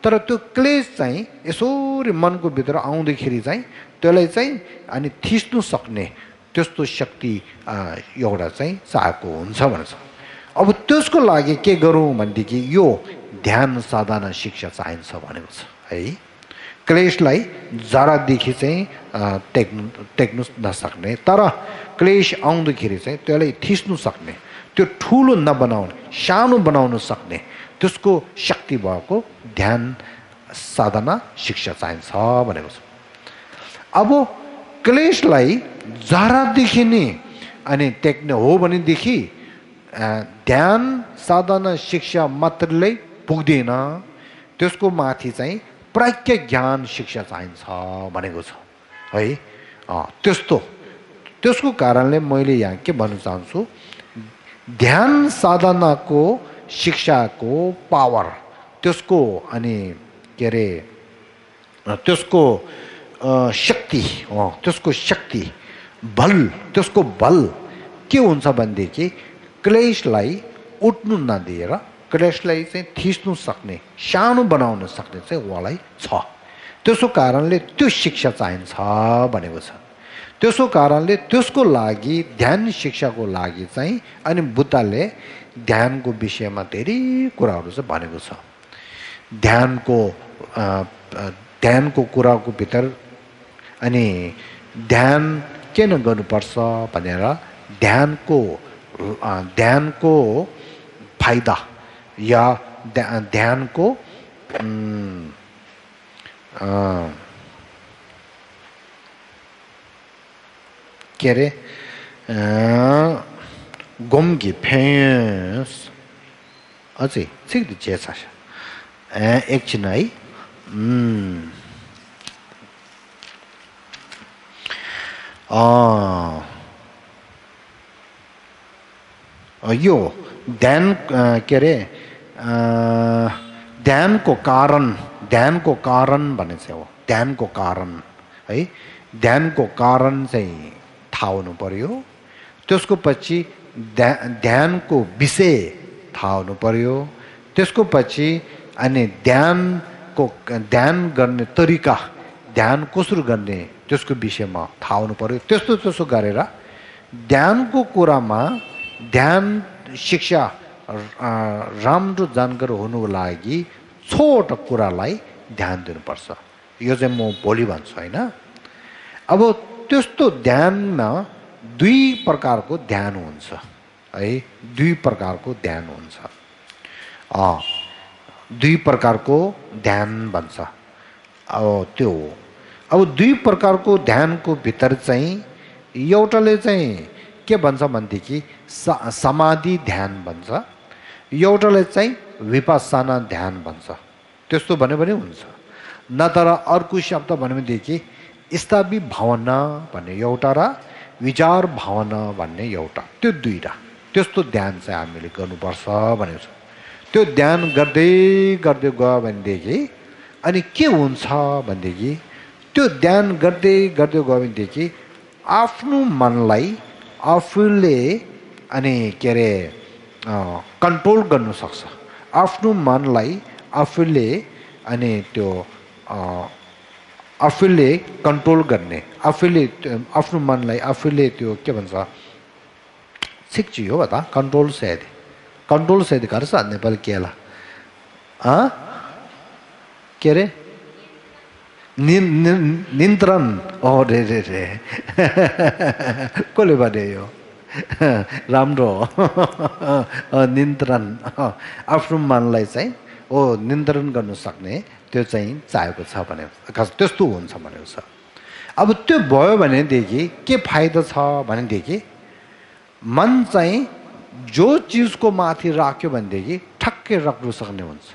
तर त्यो क्लेश चाहिँ यसरी मनको भित्र आउँदाखेरि चाहिँ त्यसलाई चाहिँ अनि थिच्नु सक्ने त्यस्तो शक्ति एउटा चाहिँ चाहेको हुन्छ भन्छ। अब त्यसको लागि के गरौँ भनेदेखि यो ध्यान साधना शिक्षा चाहिन्छ भनेको छ है। क्लेशलाई जरादेखि चाहिँ टेक्नु नसक्ने, तर क्लेश आउँदाखेरि चाहिँ त्यसलाई थिच्नु सक्ने, त्यो ठुलो नबनाउने सानो बनाउन सक्ने त्यसको शक्ति भएको ध्यान साधना शिक्षा चाहिन्छ भनेको छ। अब क्लेशलाई जरादेखि नै अनि टेक्ने हो भनेदेखि ध्यान साधना शिक्षा मात्रले पुग्दैन, त्यसको माथि चाहिँ प्राज्ञ ज्ञान शिक्षा चाहिन्छ भनेको छ है। त्यसको कारणले मैले यहाँ के भन्न चाहन्छु, ध्यान साधनाको शिक्षाको पावर, त्यसको अनि के अरे त्यसको शक्ति, त्यसको शक्ति बल, त्यसको बल के हुन्छ भनेदेखि क्लेशलाई उठ्नु नदिएर क्लेशलाई चाहिँ थिच्नु सक्ने, सानो बनाउन सक्ने चाहिँ उहाँलाई छ। त्यसो कारणले त्यो शिक्षा चाहिन्छ भनेको छ। त्यसो कारणले त्यसको लागि ध्यान शिक्षाको लागि चाहिँ अनि बुद्धले ध्यानको विषयमा धेरै कुराहरू चाहिँ भनेको छ। ध्यानको कुराको भित्र अनि ध्यान किन गर्नुपर्छ भनेर ध्यानको फाइदा या ध्यानको के अरे गोम्गी फेस अझै सिक्दै जे छ एकछिन है। यो ध्यान के अरे ध्यानको कारण भन्ने चाहिँ हो। ध्यानको कारण है, ध्यानको कारण चाहिँ थाहा हुनु पर्यो। त्यसको पछि ध्यानको विषय थाहा हुनु पर्यो। त्यसको पछि अनि ध्यान गर्ने तरिका, ध्यान कसरी गर्ने त्यसको विषयमा थाहा हुनु पर्यो। त्यस्तो गरेर ध्यानको कुरामा ध्यान शिक्षा राम्रो जानकारी हुनुको लागि छोटो कुरालाई ध्यान दिनुपर्छ। यो चाहिँ म भोलि भन्छु होइन। अब त्यस्तो ध्यानमा दुई प्रकारको ध्यान हुन्छ है, दुई प्रकारको ध्यान हुन्छ। दुई प्रकारको ध्यान भन्छ। अब त्यो अब दुई प्रकारको ध्यानको भित्र चाहिँ एउटाले चाहिँ के भन्छ भनेदेखि समाधि ध्यान भन्छ, एउटाले चाहिँ विपස්සना ध्यान भन्छ। त्यस्तो भन्यो भने हुन्छ। नत्र अर्को शब्द भन्यो भनेदेखि स्थावी भावना भन्ने एउटा र विचार भावना भन्ने एउटा, त्यो दुईटा त्यस्तो ध्यान चाहिँ हामीले गर्नुपर्छ भनेको छ। त्यो ध्यान गर्दै गर्दै गयो भनेदेखि अनि के हुन्छ भनेदेखि त्यो ध्यान गर्दै गर्दै गयो भनेदेखि आफ्नो मनलाई आफूले अनि के अरे कन्ट्रोल गर्नु सक्छ। आफ्नो मनलाई आफूले अनि त्यो आफूले कन्ट्रोल गर्ने, आफूले आफ्नो मनलाई आफूले त्यो के भन्छ सिक्छु हो त कंट्रोल से यदि कर सा नेपाल केला के अरे नियन्त्रण रे रे रे कसले भने यो राम्रो नियन्त्रण आफ्नो मनलाई चाहिँ नियन्त्रण गर्न सक्ने त्यो चाहिँ चाहेको छ भने त्यस्तो हुन्छ भनेको छ। अब त्यो भयो भनेदेखि के फाइदा छ भनेदेखि मन चाहिँ जो चिजको माथि राख्यो भनेदेखि ठक्कै राख्नु सक्ने हुन्छ।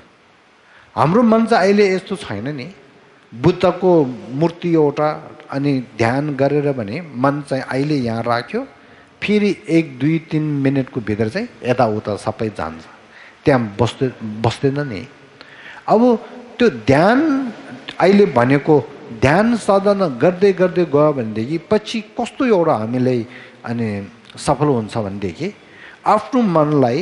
हाम्रो मन चाहिँ अहिले यस्तो छैन नि, बुद्धको मूर्ति एउटा अनि ध्यान गरेर भने मन चाहिँ अहिले यहाँ राख्यो, फेरि 1-2-3 मिनटको भित्र चाहिँ यताउता सबै जान्छ, त्यहाँ बस्दैन नि। अब त्यो ध्यान अहिले भनेको ध्यान साधना गर्दै गर्दै गयो भनेदेखि पछि कस्तो एउटा हामीलाई अनि सफल हुन्छ भनेदेखि आफ्नो मनलाई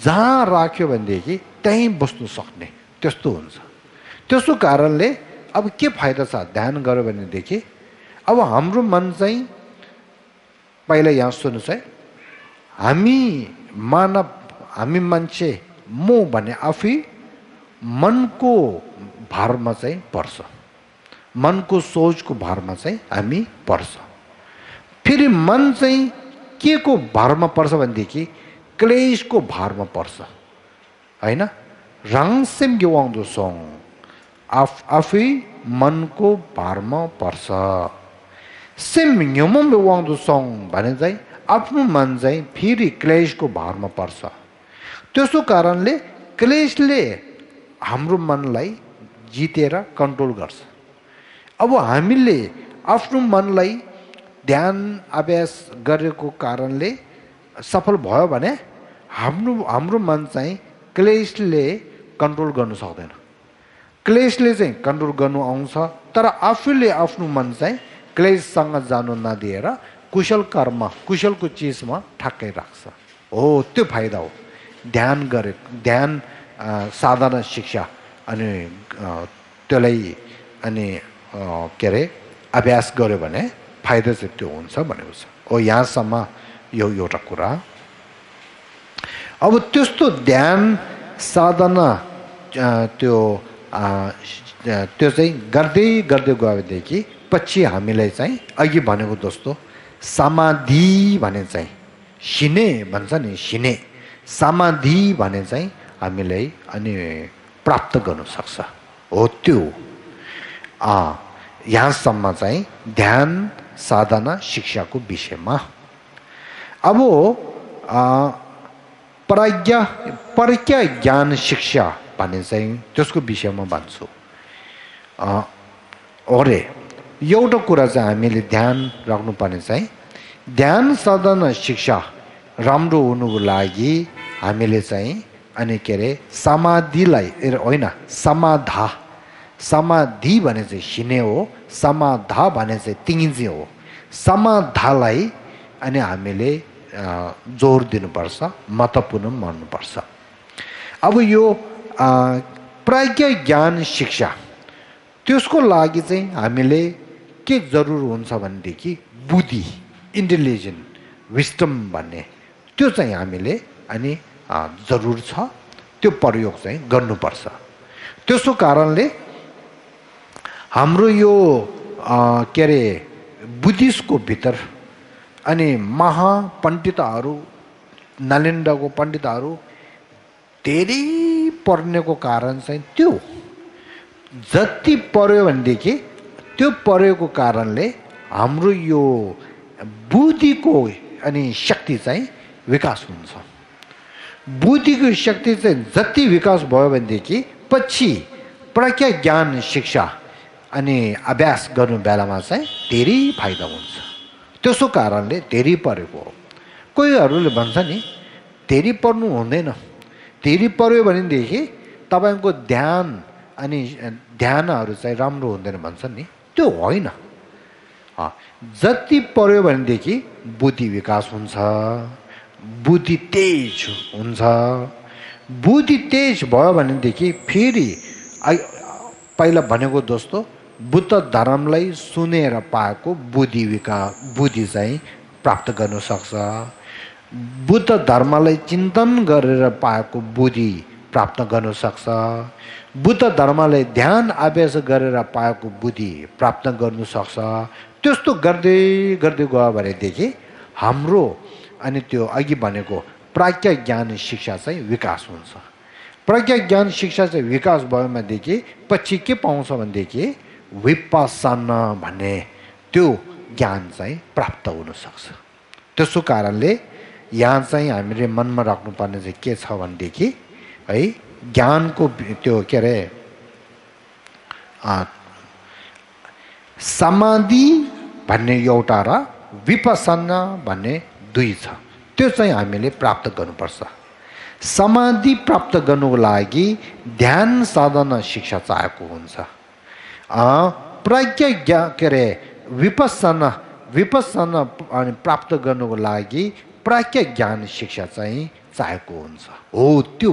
जहाँ राख्यो भनेदेखि त्यहीँ बस्नु सक्ने त्यस्तो हुन्छ। त्यसो कारणले अब के फाइदा छ ध्यान गर्यो भनेदेखि अब हाम्रो मन चाहिँ पहिला यहाँ सुन्नुहोस् है, हामी मानव हामी मान्छे म भने आफै मनको भारमा चाहिँ पर्छ, मनको सोचको भारमा चाहिँ हामी पर्छ। फेरि मन चाहिँ के को भारमा पर्छ भनेदेखि क्लेशको भारमा पर्छ हैन। राङसेम गेवाङदो सोङ आफै मनको भारमा पर्छ। सेम न्युमम गेवाङदो सोङ भने चाहिँ आफ्नो मन चाहिँ फेरि क्लेशको भारमा पर्छ। त्यसो कारणले क्लेशले हाम्रो मनलाई जितेर कन्ट्रोल गर्छ। अब हामीले आफ्नो मनलाई ध्यान अभ्यास गरेको कारणले सफल भयो भने हाम्रो मन चाहिँ क्लेशले कन्ट्रोल गर्नु सक्दैन। क्लेशले चाहिँ कन्ट्रोल गर्नु आउँछ, तर आफूले आफ्नो मन चाहिँ क्लेशसँग जानु नदिएर कुशल कर्म कुशलको चिजमा ठक्कै राख्छ। हो त्यो फाइदा हो ध्यान गरे, ध्यान साधना शिक्षा अनि त्यसलाई अनि के अरे अभ्यास गर्यो भने फाइदा चाहिँ त्यो हुन्छ भनेको छ। हो यहाँसम्म यो एउटा कुरा। अब त्यस्तो ध्यान साधना त्यो चाहिँ गर्दै गर्दै गयो भनेदेखि पछि हामीलाई चाहिँ अघि भनेको जस्तो समाधि भने चाहिँ सिने भन्छ नि, सिने समाधि भने चाहिँ हामीलाई अनि प्राप्त गर्नु सक्छ। हो त्यो यहाँसम्म चाहिँ ध्यान साधना शिक्षाको विषयमा। अब प्रज्ञा ज्ञान शिक्षा भन्ने चाहिँ त्यसको विषयमा भन्छु। अरे एउटा कुरा चाहिँ हामीले ध्यान राख्नुपर्ने चाहिँ ध्यान साधना शिक्षा राम्रो हुनुको लागि हामीले चाहिँ अनि के अरे समाधिलाई होइन समाधि भने चाहिँ सिने हो, समाधा भने चाहिँ तिङिन्जी हो। समाधालाई अनि हामीले जोड दिनुपर्छ, महत्त्वपूर्ण मान्नुपर्छ। अब यो प्रज्ञा ज्ञान शिक्षा त्यसको लागि चाहिँ हामीले के जरुर हुन्छ भनेदेखि बुद्धि इन्टेलिजेन्ट विस्डम भन्ने त्यो चाहिँ हामीले अनि जरुर छ, त्यो प्रयोग चाहिँ गर्नुपर्छ। त्यसो कारणले हाम्रो यो के अरे बुद्धिस्टको भित्र अनि महापण्डितहरू नालन्दाको पण्डितहरू धेरै पढ्नेको कारण चाहिँ त्यो जति पढ्यो भनेदेखि त्यो पढेको कारणले हाम्रो यो बुद्धिको अनि शक्ति चाहिँ विकास हुन्छ। बुद्धिको शक्ति चाहिँ जति विकास भयो भनेदेखि पछि प्रज्ञा ज्ञान शिक्षा अनि अभ्यास गर्नु बेलामा चाहिँ धेरै फाइदा हुन्छ। त्यसो कारणले धेरै पढेको हो। कोहीहरूले भन्छ नि धेरै पढ्नु हुँदैन, धेरै पढ्यो भनेदेखि तपाईँको ध्यान अनि ध्यानहरू चाहिँ राम्रो हुँदैन भन्छ नि, त्यो होइन। जति पढ्यो भनेदेखि बुद्धि विकास हुन्छ, बुद्धि तेज हुन्छ। बुद्धि तेज भयो भनेदेखि फेरि पहिला भनेको जस्तो बुद्ध धर्मलाई सुनेर पाएको बुद्धि चाहिँ प्राप्त गर्न सक्छ। बुद्ध धर्मलाई चिन्तन गरेर पाएको बुद्धि प्राप्त गर्न सक्छ। बुद्ध धर्मलाई ध्यान अभ्यास गरेर पाएको बुद्धि प्राप्त गर्नु सक्छ। त्यस्तो गर्दै गर्दै गयो भनेदेखि हाम्रो अनि त्यो अघि भनेको प्रज्ञा ज्ञान शिक्षा चाहिँ विकास हुन्छ। प्रज्ञा ज्ञान शिक्षा चाहिँ विकास भयो भनेदेखि पछि के पाउँछ भनेदेखि विपस्सना भन्ने त्यो ज्ञान चाहिँ प्राप्त हुन सक्छ। त्यसो कारणले यहाँ चाहिँ हामीले मनमा राख्नुपर्ने चाहिँ के छ भनेदेखि है ज्ञानको त्यो के अरे समाधि भन्ने एउटा र विपस्सना भन्ने दुई छ, त्यो चाहिँ हामीले प्राप्त गर्नुपर्छ। समाधि प्राप्त गर्नुको लागि ध्यान साधना शिक्षा चाहिएको हुन्छ। प्रज्ञा ज्ञान के अरे विपස්සना विपස්සना अनि प्राप्त गर्नको लागि प्रज्ञा ज्ञान शिक्षा चाहिँ चाहेको हुन्छ हो त्यो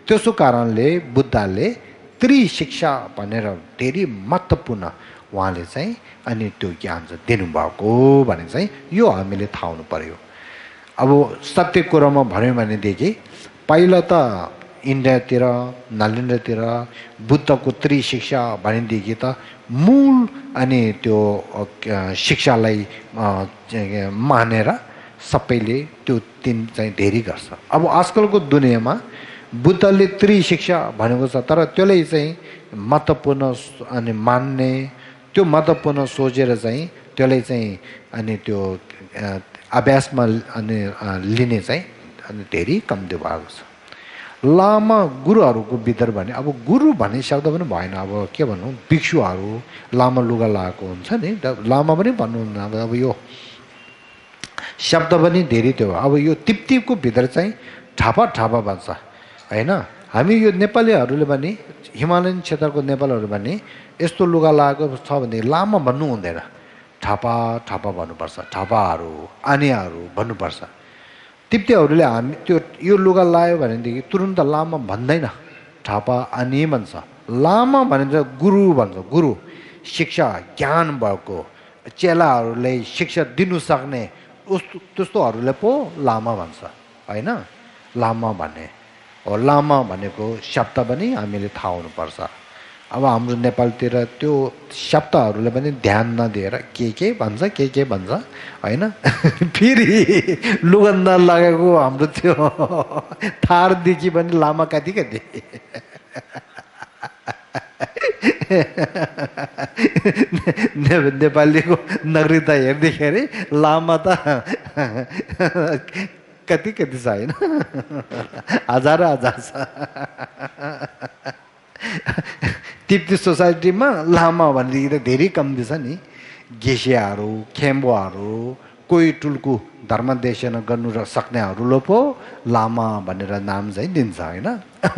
त्यसो कारणले बुद्धले त्रिशिक्षा भनेर धेरै महत्त्वपूर्ण उहाँले चाहिँ अनि त्यो ज्ञान चाहिँ दिनुभएको भने चाहिँ यो हामीले थाहा हुनु पर्यो अब सत्य कुरामा भन्यो भनेदेखि पहिला त इन्डियातिर नालिन्डतिर बुद्धको त्रिशिक्षा भनेदेखि त मूल अनि त्यो शिक्षालाई मानेर सबैले त्यो तिन चाहिँ धेरै गर्छ अब आजकलको दुनियाँमा बुद्धले त्रिशिक्षा भनेको छ तर त्यसले चाहिँ महत्त्वपूर्ण अनि मान्ने त्यो महत्त्वपूर्ण सोचेर चाहिँ त्यसले चाहिँ अनि त्यो अभ्यासमा अनि लिने चाहिँ अनि धेरै कम्ती भएको छ लामा गुरुहरूको भित्र भने अब गुरु भन्ने शब्द पनि भएन अब के भनौँ भिक्षुहरू लामा लुगा लगाएको हुन्छ नि लामा पनि भन्नुहुन्न अब यो शब्द पनि धेरै त्यो अब यो टिपटिपको भित्र चाहिँ ठापा ठापा भन्छ हैन हामी यो नेपालीहरूले पनि हिमालयन क्षेत्रको नेपालहरू पनि यस्तो लुगा लगाएको छ भने लामा भन्नु हुँदैन ठापा ठापा भन्नुपर्छ ठापाहरू आनियाहरू भन्नुपर्छ तिप्तेहरूले हामी त्यो यो लुगा लायो भनेदेखि तुरुन्त लामा भन्दैन ठापा अनि भन्छ लामा भनेर गुरु भन्छ गुरु शिक्षा ज्ञान भएको चेलाहरूलाई शिक्षा दिनु सक्ने त्यस्तोहरूले पो लामा भन्छ हैन लामा भन्ने हो लामा भनेको शब्द पनि हामीले थाहा हुनुपर्छ अब हाम्रो नेपालतिर त्यो शब्दहरूले पनि ध्यान नदिएर के भन्छ के भन्छ हैन फेरि लुगन्दा लागेको हाम्रो त्यो थारदेखि पनि लामा कति नेपालीको नागरिकता हेर्दाखेरि लामा त कति छ हैन हजार छ तिप्ती सोसाइटीमा लामा भनेदेखि त धेरै कम्ती छ नि गेसियाहरू खेम्बोहरू कोही टुल्कु धर्मदेशन गर्नु र सक्नेहरूले पो लामा भनेर नाम चाहिँ दिन्छ हैन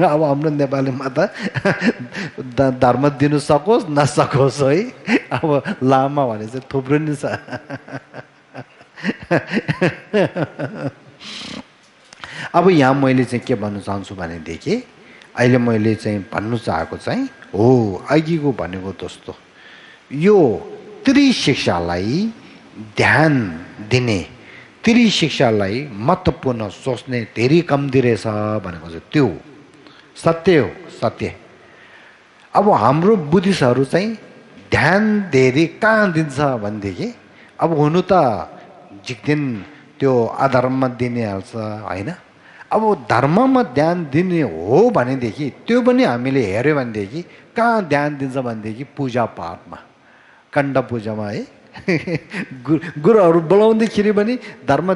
अब हाम्रो नेपालीमा त धर्म दिनु सकोस् नसकोस् है अब लामा भने चाहिँ थुप्रो नि छ अब यहाँ मैले चाहिँ के भन्नु चाहन्छु भनेदेखि अहिले मैले चाहिँ भन्नु चाहेको चाहिँ हो अघिको भनेको जस्तो यो त्रिशिक्षालाई ध्यान दिने त्रिशिक्षालाई महत्त्वपूर्ण सोच्ने धेरै कम्ती रहेछ भनेको चाहिँ त्यो सत्य हो सत्य अब हाम्रो बुद्धिस्टहरू चाहिँ ध्यान धेरै कहाँ दिन्छ भनेदेखि अब हुनु त जिक्दिन त्यो अधर्ममा दिने हाल्छ हैन अब धर्ममा ध्यान दिने हो भनेदेखि त्यो पनि हामीले हेऱ्यो भनेदेखि कहाँ ध्यान दिन्छ भनेदेखि पूजा पाठमा कण्ड पूजामा है गुरुहरू बोलाउँदाखेरि पनि धर्म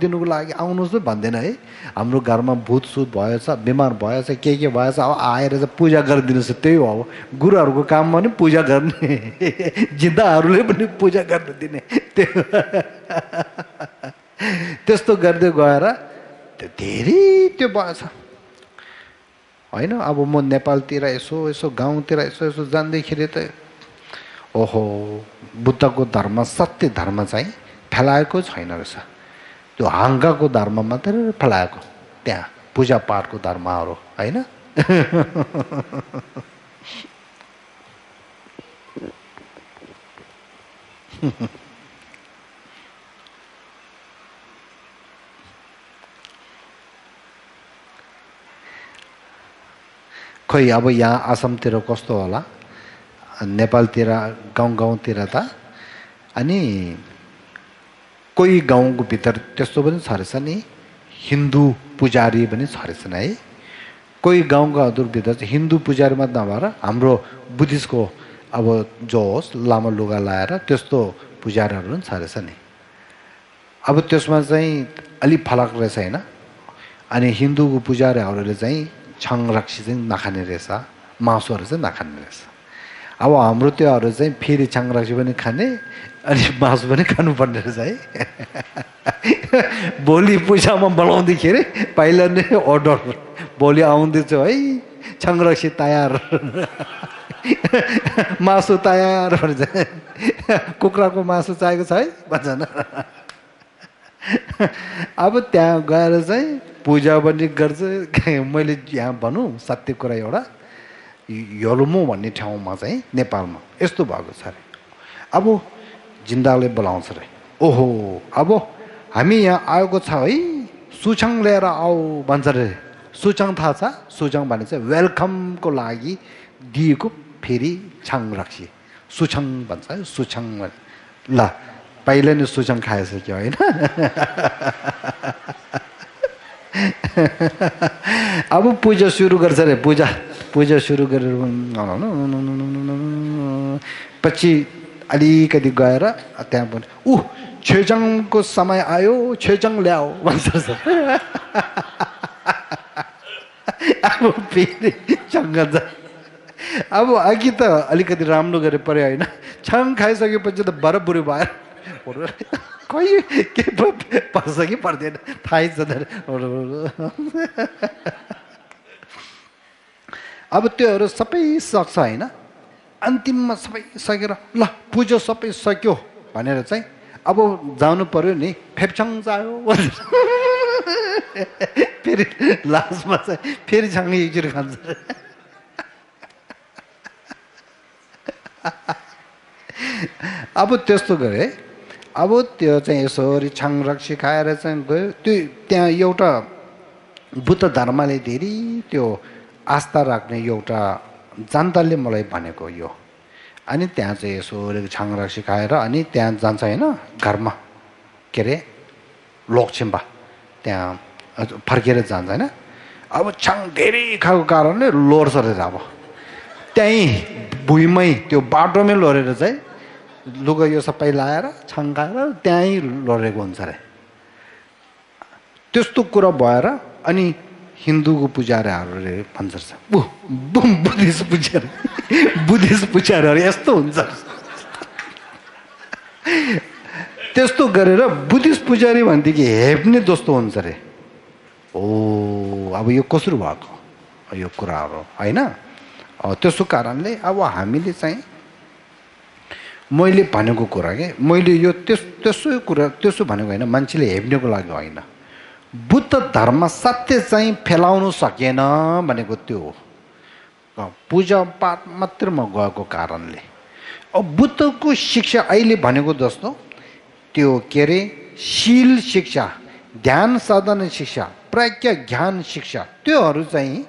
दिनुको लागि आउनुहोस् भन्दैन है हाम्रो घरमा भूतसुत भएछ बिमार भएछ के भएछ अब आएर चाहिँ पूजा गरिदिनुहोस् त्यही हो अब गुरुहरूको काममा पनि पूजा गर्ने जिन्दाहरूले पनि पूजा गर्न दिने त्यस्तो गर्दै गएर धेरै त्यो भएछ हैन अब म नेपालतिर यसो गाउँतिर यसो जाँदैखेरि त ओहो बुद्धको धर्म सत्य धर्म चाहिँ फैलाएको छैन रहेछ त्यो हाङ्गाको धर्म मात्रै फैलाएको त्यहाँ पूजा पाठको धर्महरू हैन खोइ अब यहाँ आसामतिर कस्तो होला नेपालतिर गाउँतिर त अनि कोही गाउँको भित्र त्यस्तो पनि छ रहेछ नि हिन्दू पुजारी पनि छ रहेछन् है कोही गाउँकाहरूभित्र चाहिँ हिन्दू पुजारी मात्र नभएर हाम्रो बुद्धिस्टको अब जो होस् लामा लुगा लाएर त्यस्तो पुजारीहरू पनि छ रहेछ नि अब त्यसमा चाहिँ अलि फरक रहेछ हैन अनि हिन्दूको पुजारीहरूले चाहिँ छङ रक्सी चाहिँ नखाने रहेछ मासुहरू चाहिँ नखाने रहेछ अब हाम्रो त्योहरू चाहिँ फेरि छङ रक्सी पनि खाने अनि मासु पनि खानुपर्ने रहेछ है भोलि पूजामा बोलाउँदाखेरि पहिला नै अर्डर भोलि आउँदैछु है छङ रक्सी तयार मासु तयार भन्छ कुखुराको मासु चाहिएको छ है भन्छन् अब त्यहाँ गएर चाहिँ पूजा पनि गर्छ मैले यहाँ भनौँ सत्य कुरा एउटा यलमो भन्ने ठाउँमा चाहिँ नेपालमा यस्तो भएको छ अरे अब जिन्दाले बोलाउँछ अरे ओहो अब हामी यहाँ आएको छ है सुछाङ लिएर आऊ भन्छ अरे सुछाङ थाहा छ सुछाङ भने चाहिँ वेलकमको लागि दिएको फेरि छाङ राख्सी सुछाङ भन्छ सुछाङ ल पहिला नै सुछाङ खाइसक्यो होइन अब पूजा सुरु गर्छ अरे पूजा सुरु गरेर पछि अलिकति गएर त्यहाँ पनि छेचङको समय आयो छेचङ ल्याऊ भन्छ अब फेरि चङ्ग अब अघि त अलिकति राम्रो गरे पऱ्यो होइन छाङ खाइसकेपछि त बराबुरी भयो खै के पर्छ कि पर्दैन थाहै छ अब त्योहरू सबै सक्छ होइन अन्तिममा सबै सकेर ल पूजा सबै सक्यो भनेर चाहिँ अब जानु पर्यो नि फेप्छाङ जायो फेरि लास्टमा चाहिँ फेरि छाङ एकचोटि खान्छ अब त्यस्तो गरे अब त्यो चाहिँ यसरी छाङ रक्सी खाएर चाहिँ गयो त्यो त्यहाँ एउटा बुद्ध धर्मले धेरै त्यो आस्था राख्ने एउटा जनताले मलाई भनेको यो अनि त्यहाँ चाहिँ यसो छाङ रक्सी खाएर अनि त्यहाँ जान्छ होइन घरमा के अरे लोकछिम्बा त्यहाँ फर्केर जान्छ होइन अब छाङ धेरै खाएको कारणले लोर्छ अरे अब त्यहीँ भुइँमै त्यो बाटोमै लोरेर चाहिँ लुगा यो सबै लाएर छाङ खाएर त्यहीँ लडेको हुन्छ अरे त्यस्तो कुरा भएर अनि हिन्दूको पुजारीहरूले भन्छ बुद्धिस्ट पुजारीहरू यस्तो हुन्छ त्यस्तो गरेर बुद्धिस्ट पुजारी भनेदेखि हेप्ने जस्तो हुन्छ अरे ओ अब यो कसरी भएको यो कुराहरू होइन त्यसो कारणले अब हामीले चाहिँ मैले भनेको कुरा के मैले यो त्यसो कुरा त्यसो भनेको होइन मान्छेले हेप्नेको लागि होइन बुद्ध धर्म सत्य चाहिँ फैलाउनु सकेन भनेको त्यो हो पूजा पाठ मात्रमा गएको कारणले अब बुद्धको शिक्षा अहिले भनेको जस्तो त्यो के अरे शील शिक्षा ध्यान साधना शिक्षा प्रज्ञा ज्ञान शिक्षा त्योहरू चाहिँ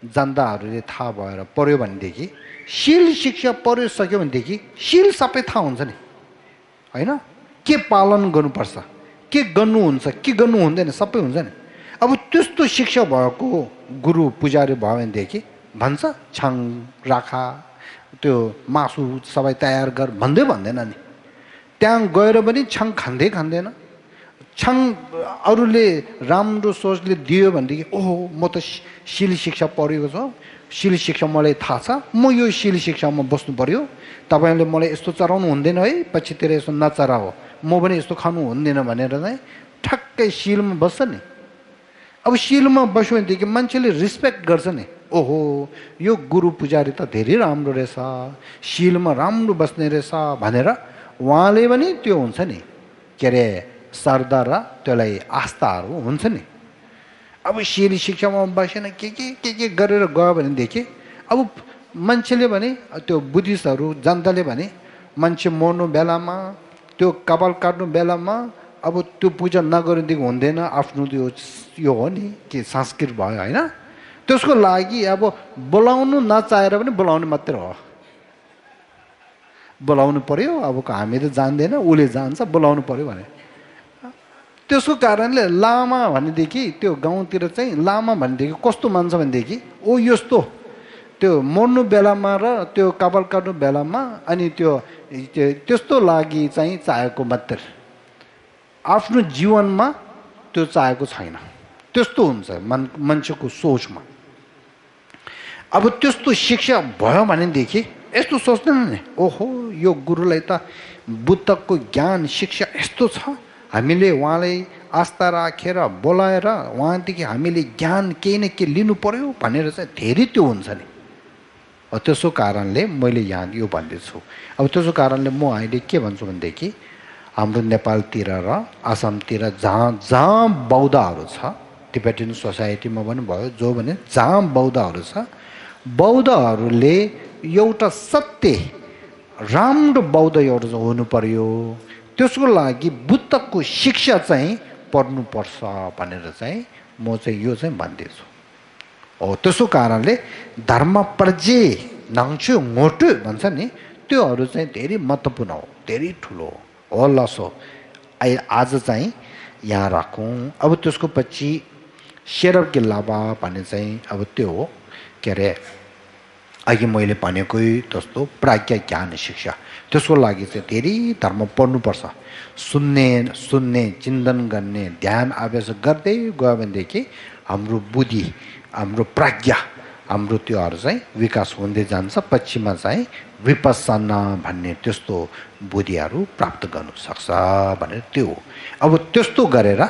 जनताहरूले थाहा भएर पढ्यो भनेदेखि शील शिक्षा पढिसक्यो भनेदेखि शील सबै थाहा हुन्छ नि होइन के पालन गर्नुपर्छ के गर्नुहुन्छ के गर्नु हुँदैन सबै हुन्छ नि अब त्यस्तो शिक्षा भएको गुरु पुजारी भयो भनेदेखि भन्छ छाङ राखा त्यो मासु सबै तयार गर भन्दैन नि त्यहाँ गएर पनि छाङ खाँदैन छाङ अरूले राम्रो सोचले दियो भनेदेखि ओहो म त शील शिक्षा पढेको छु शील शिक्षा मलाई थाहा छ म यो शील शिक्षामा बस्नु पर्यो तपाईँले मलाई यस्तो चराउनु हुँदैन है पछितिर यसो नचरा हो म पनि यस्तो खानु हुँदैन भनेर चाहिँ ठक्कै शीलमा बस्छ नि अब शीलमा बस्यो भनेदेखि मान्छेले रिस्पेक्ट गर्छ नि ओहो यो गुरु पुजारी त धेरै राम्रो रहेछ शीलमा राम्रो बस्ने रहेछ भनेर उहाँले पनि त्यो हुन्छ नि के अरे श्रद्धा र त्यसलाई आस्थाहरू हुन्छ नि अब शील शिक्षामा बसेन के गरेर गयो भनेदेखि अब मान्छेले भने त्यो बुद्धिस्टहरू जनताले भने मान्छे मर्नु बेलामा त्यो कपाल काट्नु बेलामा अब त्यो पूजा नगरेदेखि हुँदैन आफ्नो त्यो यो हो नि के संस्कृत भयो होइन त्यसको लागि अब बोलाउनु नचाहेर पनि बोलाउनु मात्र हो बोलाउनु पर्यो अब हामी त जान्दैन उसले जान्छ बोलाउनु पर्यो भने त्यसको कारणले लामा भनेदेखि त्यो गाउँतिर चाहिँ लामा भनेदेखि कस्तो मान्छ भनेदेखि ओ यस्तो त्यो मर्नु बेलामा र त्यो कपाल काट्नु बेलामा अनि त्यो त्यस्तो लागि चाहिँ चाहेको मात्र आफ्नो जीवनमा त्यो चाहेको छैन त्यस्तो हुन्छ मान्छेको सोचमा अब त्यस्तो शिक्षा भयो भनेदेखि यस्तो सोच्दैन नि ओहो यो गुरुलाई त बुद्धको ज्ञान शिक्षा यस्तो छ हामीले उहाँलाई आस्था राखेर बोलाएर उहाँदेखि हामीले ज्ञान केही न केही लिनु पर्यो भनेर चाहिँ धेरै त्यो हुन्छ नि त्यसो कारणले मैले यहाँ यो भन्दैछु। अब त्यसो कारणले म अहिले के भन्छु भनेदेखि हाम्रो नेपालतिर र आसामतिर जहाँ जहाँ बौद्धहरू छ, टिबेटन सोसाइटीमा पनि भयो, जो भने जहाँ बौद्धहरू छ, बौद्धहरूले एउटा सत्य राम्रो बौद्ध एउटा हुनु पर्यो, त्यसको लागि बुद्धको शिक्षा चाहिँ पढ्नुपर्छ भनेर चाहिँ म चाहिँ यो चाहिँ भन्दैछु। त्यसो कारणले धर्म प्रजे नाङ्छु मोटु भन्छ नि, त्योहरू चाहिँ धेरै महत्त्वपूर्ण हो, धेरै ठुलो हो। लसो आज चाहिँ यहाँ राखौँ। अब त्यसको पछि शेरब के लाभा भन्ने चाहिँ अब त्यो हो के अरे अघि मैले भनेकै त्यस्तो प्राज्ञ ज्ञान शिक्षा, त्यसको लागि चाहिँ धेरै धर्म पढ्नुपर्छ। सुन्ने चिन्तन गर्ने ध्यान अभ्यास गर्दै गयो भनेदेखि हाम्रो बुद्धि, हाम्रो प्राज्ञा, हाम्रो त्योहरू चाहिँ विकास हुँदै जान्छ। पछिमा चाहिँ विपस्सना भन्ने त्यस्तो बुद्धिहरू प्राप्त गर्नु सक्छ भनेर त्यो हो। अब त्यस्तो गरेर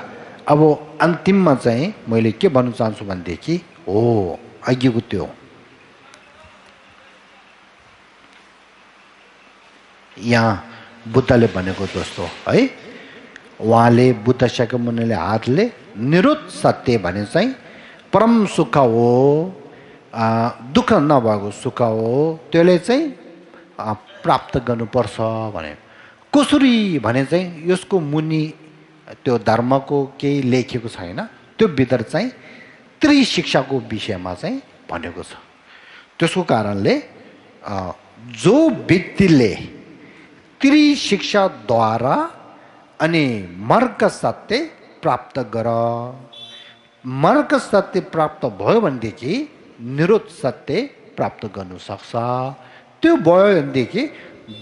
अब अन्तिममा चाहिँ मैले के भन्न चाहन्छु भनेदेखि हो अघिको त्यो यहाँ बुद्धले भनेको जस्तो है, उहाँले बुद्ध शाक्यमुनिले हातले निरुत सत्य भने चाहिँ परम सुख हो, दुःख नभएको सुख हो, त्यसले चाहिँ प्राप्त गर्नुपर्छ भने। कसरी भने चाहिँ यसको मुनि त्यो धर्मको केही लेखेको छैन, त्यो भित्र चाहिँ त्रिशिक्षाको विषयमा चाहिँ भनेको छ। त्यसको कारणले जो व्यक्तिले त्रिशिक्षाद्वारा अनि मार्ग सत्य प्राप्त गर, मार्ग सत्य प्राप्त भयो भनेदेखि निरोध सत्य प्राप्त गर्नु सक्छ। त्यो भयो भनेदेखि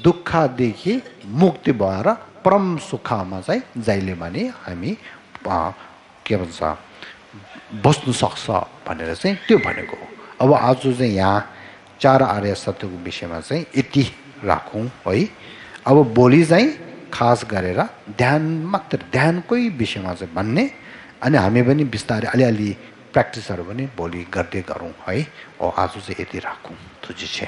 दुःखदेखि मुक्ति भएर परम सुखमा चाहिँ जहिले पनि हामी के भन्छ बस्नु सक्छ भनेर चाहिँ त्यो भनेको हो। अब आज चाहिँ यहाँ चार आर्य सत्यको विषयमा चाहिँ यति राखौँ है। अब भोलि चाहिँ खास गरेर ध्यान मात्र, ध्यानकै विषयमा चाहिँ भन्ने, अनि हामी पनि बिस्तारै अलिअलि प्र्याक्टिसहरू पनि भोलि गर्दै गरौँ है। आज चाहिँ यति राखौँ। तुझी छ।